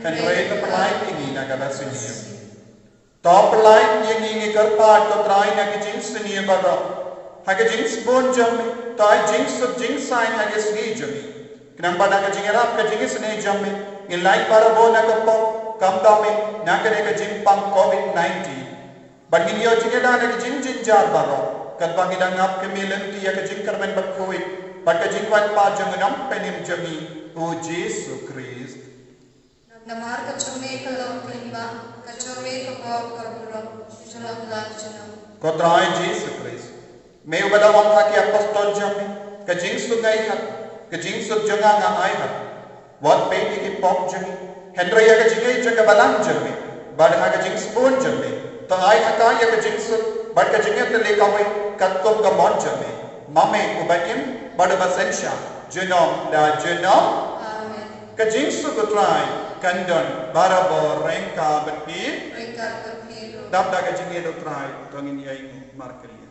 Kan rey ka palay ini nagabasin niyo. To palay ini ikarpat ko try na ki jings niyo bago. Haga jings bon jangi. To ay jings sub jings sign haga sni jangi. Kinang pada ka jingarap ka jingis ni jangi. Ngilay para bo na ka pop. Kam dami nakane ka jimpang COVID-19. Bagin yo jingeda na ka jing jar bago. Kat bagida ngap ke milen ti ya ka jing karmen bakoi. Bag ka jing wan pa jang nam penim jami o Jesu Christ. Namar ka chume ka long limba, ka chume ka bob ka burong, junong la junong. Kotrai Jesu Christ. May ubada wang haki apostol jami. Ka jing sugay hat. Ka jing sug janga nga ay hat. Wat pe ki pop jami. Henry ya ka jingay jaga balang jami. Bad ha ka jing spoon jami. To ay haka ya ka jing sug. Bad ka jingay te lekaway. Katkom ka mon jami. Mame ubakim. Bad basensya. Junom la junom. Amen. Ka jing sug utray. Kandon barabo rengka betni. Ringkat berbiru. Dabda ka jingay utray. Tongin yay markali.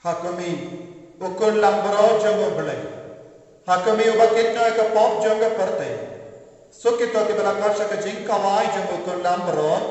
Hakami ukul lambro jango belai. Hakami ubakit na ka pop jango perte. Sukito ke belakasha ka jing kawai jango ukul lambro.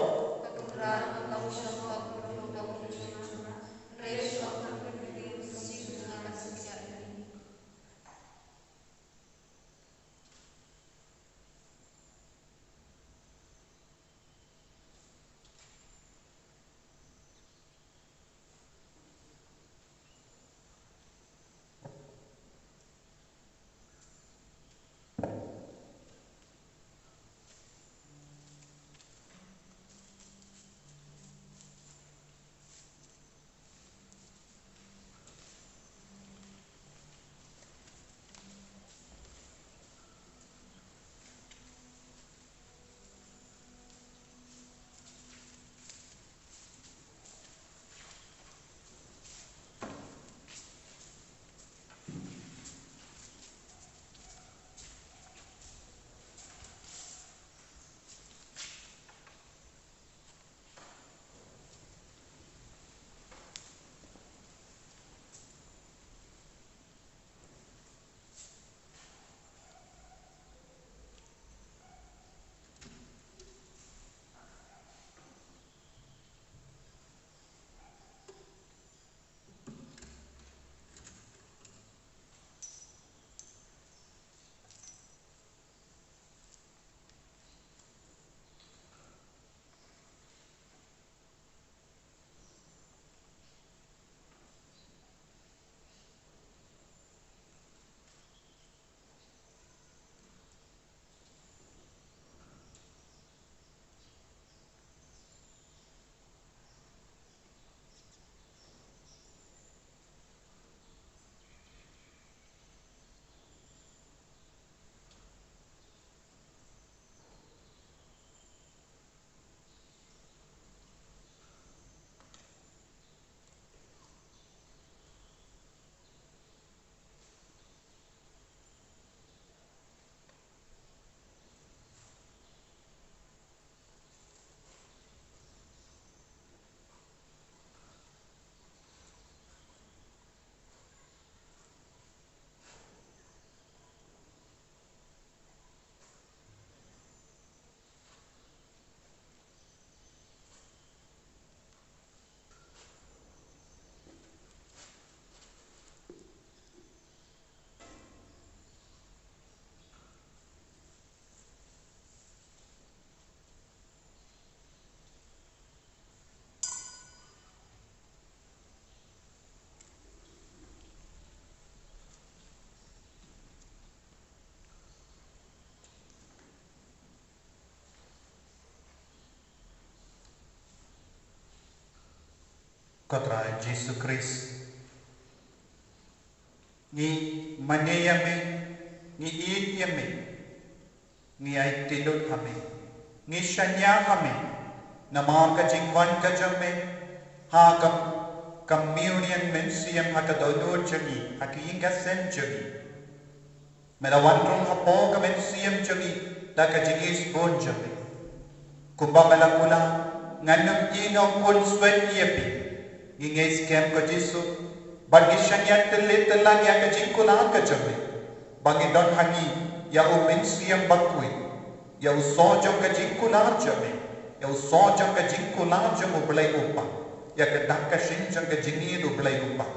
Yesus Kristus. Ni maneyame, ni idyame, ni ay tilot kami, ni shanya kami, na mga kajingwan kajame, hakam communion mensiyam hakadodod jagi, hakiingasen jagi. Melawandrong hapo ka mensiyam jagi, da kajingis bon jagi. Kumba malakula, nganong inong unswet yepi, ngingay kem ko Jesu, bagi shanyat telit-telan ya kajingkulaan ka jami, bagi don hangi, ya umensiyam bakwi, ya usojong kajingkulaan jami, ya usojong kajingkulaan jami ublay upa, ya kedak kashinjong kajingin ublay upa.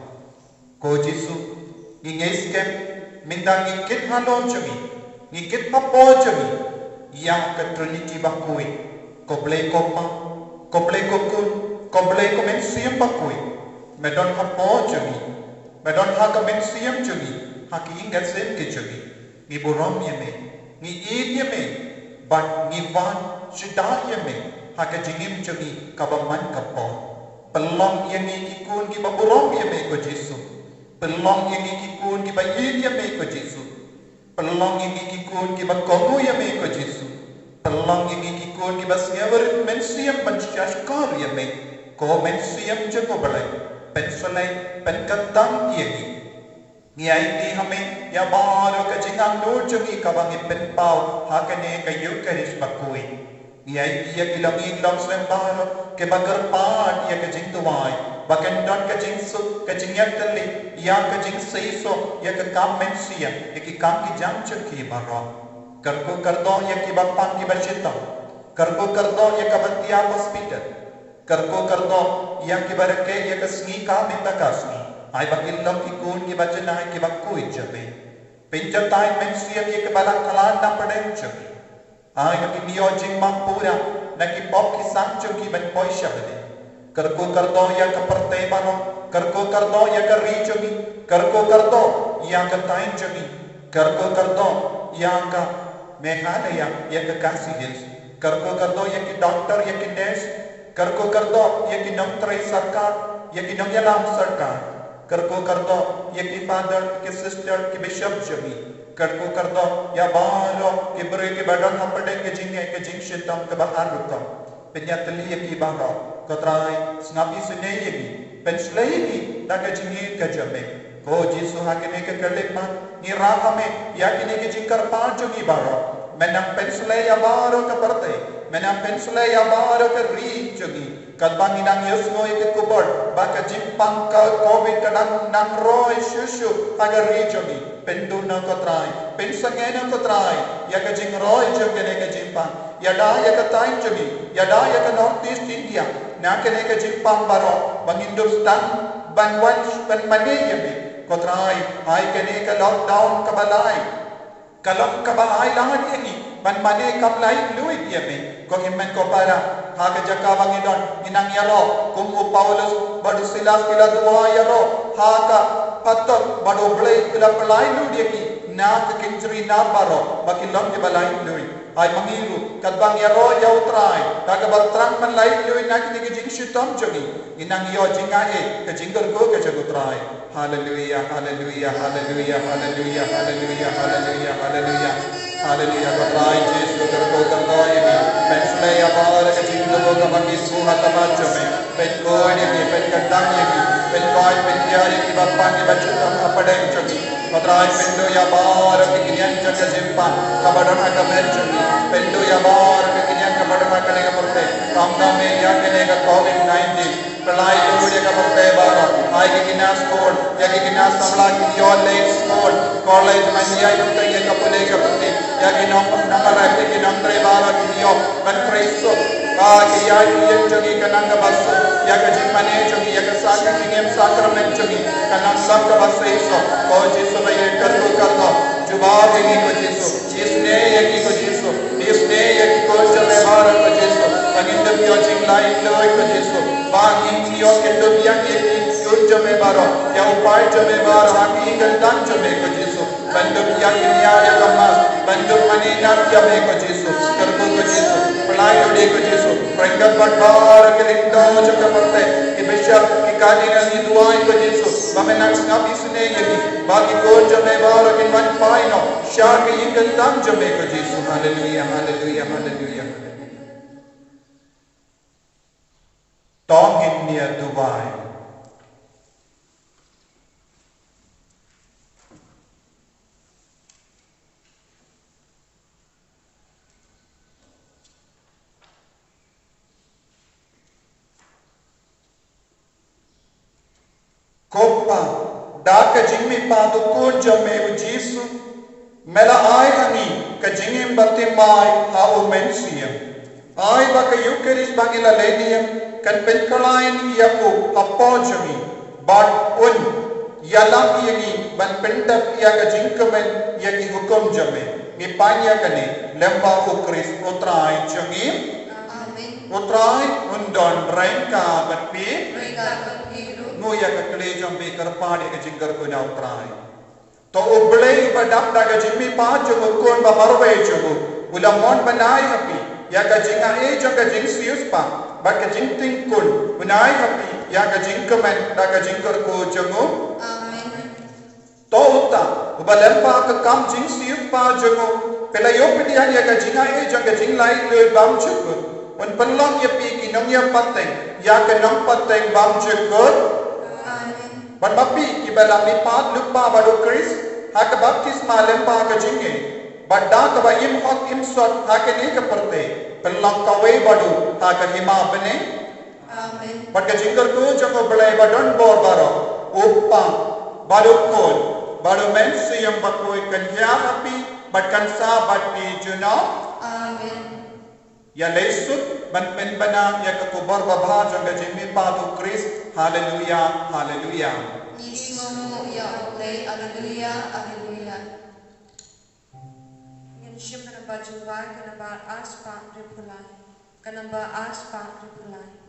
Ko Jesu, ngingay kem, mindang ngikit halon jami, ngikit papo jami, ya ke Trinity bakwi, ko blay kopa, ko blay kokun, ko blay komensiyam bakwi, medon hapo jami, medon hakamensiyam jami, hakiingat sen ke jami, ni borom yeme, ni id yeme, but ni van shida yeme, hakajingim jami kabaman kapo, pelong yang ikikun ki baborom yeme ko Jesu, pelong yang ikikun ki bayid yeme ko Jesu, pelong yang ikikun ki bakomu yeme ko Jesu, pelong yang ikikun ki basnyawer mensiyam panchashkar yeme, ko mensiyam jago balay. Pensulay penkatang tiagi ni IT hame ya baro ka jingang nur jumi kabangi penpau hakane ka yukaris bakui ni IT ya kilangin long slem baro ke bagar pad ya ka jing tuwai bakan don ka jing su ka jingyat tali ya ka jing seiso ya ka kam mensia ya ki kam ki jang chaki baro karko kardo ya ki bapan ki bachita karko kardo ya ka batia hospital karko kardo yang kibarake ya kasni ka minta kasni ay bakillam ikun ki bachana ki bakui jabe pinjatai mensiam ye kebalak kalan na padeng jabe ay nakimiyo jing mampura nakipop ki sancho ki ban poisha bade karko kardo ya kaparte bano karko kardo ya kari jabi karko kardo ya katain jabi karko kardo ya ka mehalaya ya kasih hils karko kardo ya ki doctor ya ki nurse करको कर दो ये कि नौकरी सरकार ये कि नौकराम सरकार करको कर दो ये कि फादर के सिस्टर के बिशप जमी करको कर दो या बारो के बरे के बड़न हम पढ़े के जिंग शितम के बाहर रुकम penyateli ये की बारो कतराई snapi सुने ये की पेंसले की ताकि जिंगे के जमे को जीसु हाकिने के करले मा निराहा में या किने के जिंकर पांच जमी बारो menang pensle ya baru ke partai menang pensle ya baru ke ri jogi kadbang inang yusno ke kubor baka jimpang ka covid kadang nang roy shushu agar ri jogi pendu na ko trai pensange na ko trai ya ka jing roy jogi ne ke jimpang ya da ya ka tain jogi ya da ya ka north east india na ke ne ke jimpang baro bang hindustan banwan ban mane me ko trai ai ke ne ka lockdown ka balai kalau kabalai lahan ini ban mane kablai luit dia me ko himmen ko para ha ke jaka bangidon inang yaro kum Paulus badu silas kila dua yaro ha ka patok badu blai kila pelai lu dia ki na ke kinjri na baro baki long di balai luit ai mangiru kadbang yaro ya utrai taga batrang man lai luit na ki jing shitom jogi inang yo jinga e ke jingger go ke jagutrai hallelujah hallelujah hallelujah hallelujah hallelujah hallelujah hallelujah hallelujah katrai jesu karko kardo ini pensle ya bar ke jingo go ka bagi suha tamacho me pen ko ini pen kadang ini pen koi pen kiari ki bappa ki bachutam apade chogi katrai pendo ya bar ke kinyan jaga jimpa kabadana ka menchumi pendo ya bar ke kinyan kabadana ka ne ka porte kamda me ya ke ne ka covid-19 pelai lu dia ka porte bar ai ki kinas code ya ki kinas samla ki your late code college mania itu ya ka pole ka porte ya ki nom namara ki nom tre bar ki yo ban preso ka ki ya ki jogi ka nang bas ya ka jimane jogi ya ka sa ki ngem sakrament jogi ka nang sab ka bas iso ko jisu me कर दो जुबाब यही को जीसो जिसने यही को जीसो जिसने यही को चले बार को जीसो बगिंद पियो जिंगलाई लोय को जीसो बागिंद पियो के दुनिया के युद्ध जमे बारो या उपाय जमे बारो हाकी गंदान जमे को जीसो बंदुक या किनिया या कमास बंदुक मने ना जमे को जीसो कर को जीसो Selain itu Yesus, peringkat berbar kelindo juga partai. Ibesya ikani nasi dua itu Yesus. Bamenang snapi sune yagi. Bagi ko jame bar kinwan paino. Syar ke ingin tang jame ko Yesus. Haleluya, haleluya, haleluya. Tongin niya Dubai. Kopa, da kajimi padu kun jame ujisu, mela ai ani kajingim batimai hau mensia. Ai baka yukeris bangila lenia kan penkalain yaku apojami, but un yalam yagi ban pendap ya kajingkamen yagi hukum jame. Mipanya kani lemba ukris utrai jangi. Utrai undon rengka batpi. Nguya ka kelejam be karpadi ka jinggar ko na utrai. To ublei badap da ka jimmi pa jumu kon ba marwe jumu. Ulamon banai hapi. Ya ka jinga e jang ka jing sius pa. Ba ka jing ting kun. Banai hapi. Ya ka jing kemen da ka jinggar ko jumu. Amen. To uta. Ubalempa ka kam jing sius pa jumu. Pelayo pedian ya ka jinga e jang ka jing lai le bam jumu. Un penlong ya pi kinong ya pateng. Ya ka nong pateng bam jumu. Ban mapi ibala mi pat lupa badu Chris hak baptisma lempa ka jinge badda ka ba im hok im sot hak ni ka perte pelak kawe badu hak hima bene amen bad ka jingar ko jango belai badon bor baro uppa badu kon badu men siyam bakoi kan ya api bad kan sa bad pi juno amen ya lesut ban pen bana ya ka kubar babha janga jimi padu Chris. Haleluya, haleluya. Nismo ya oleh, haleluya, haleluya. Ngin syim kana ba juwai kana ba aspa ripulai. Kana ba aspa ripulai.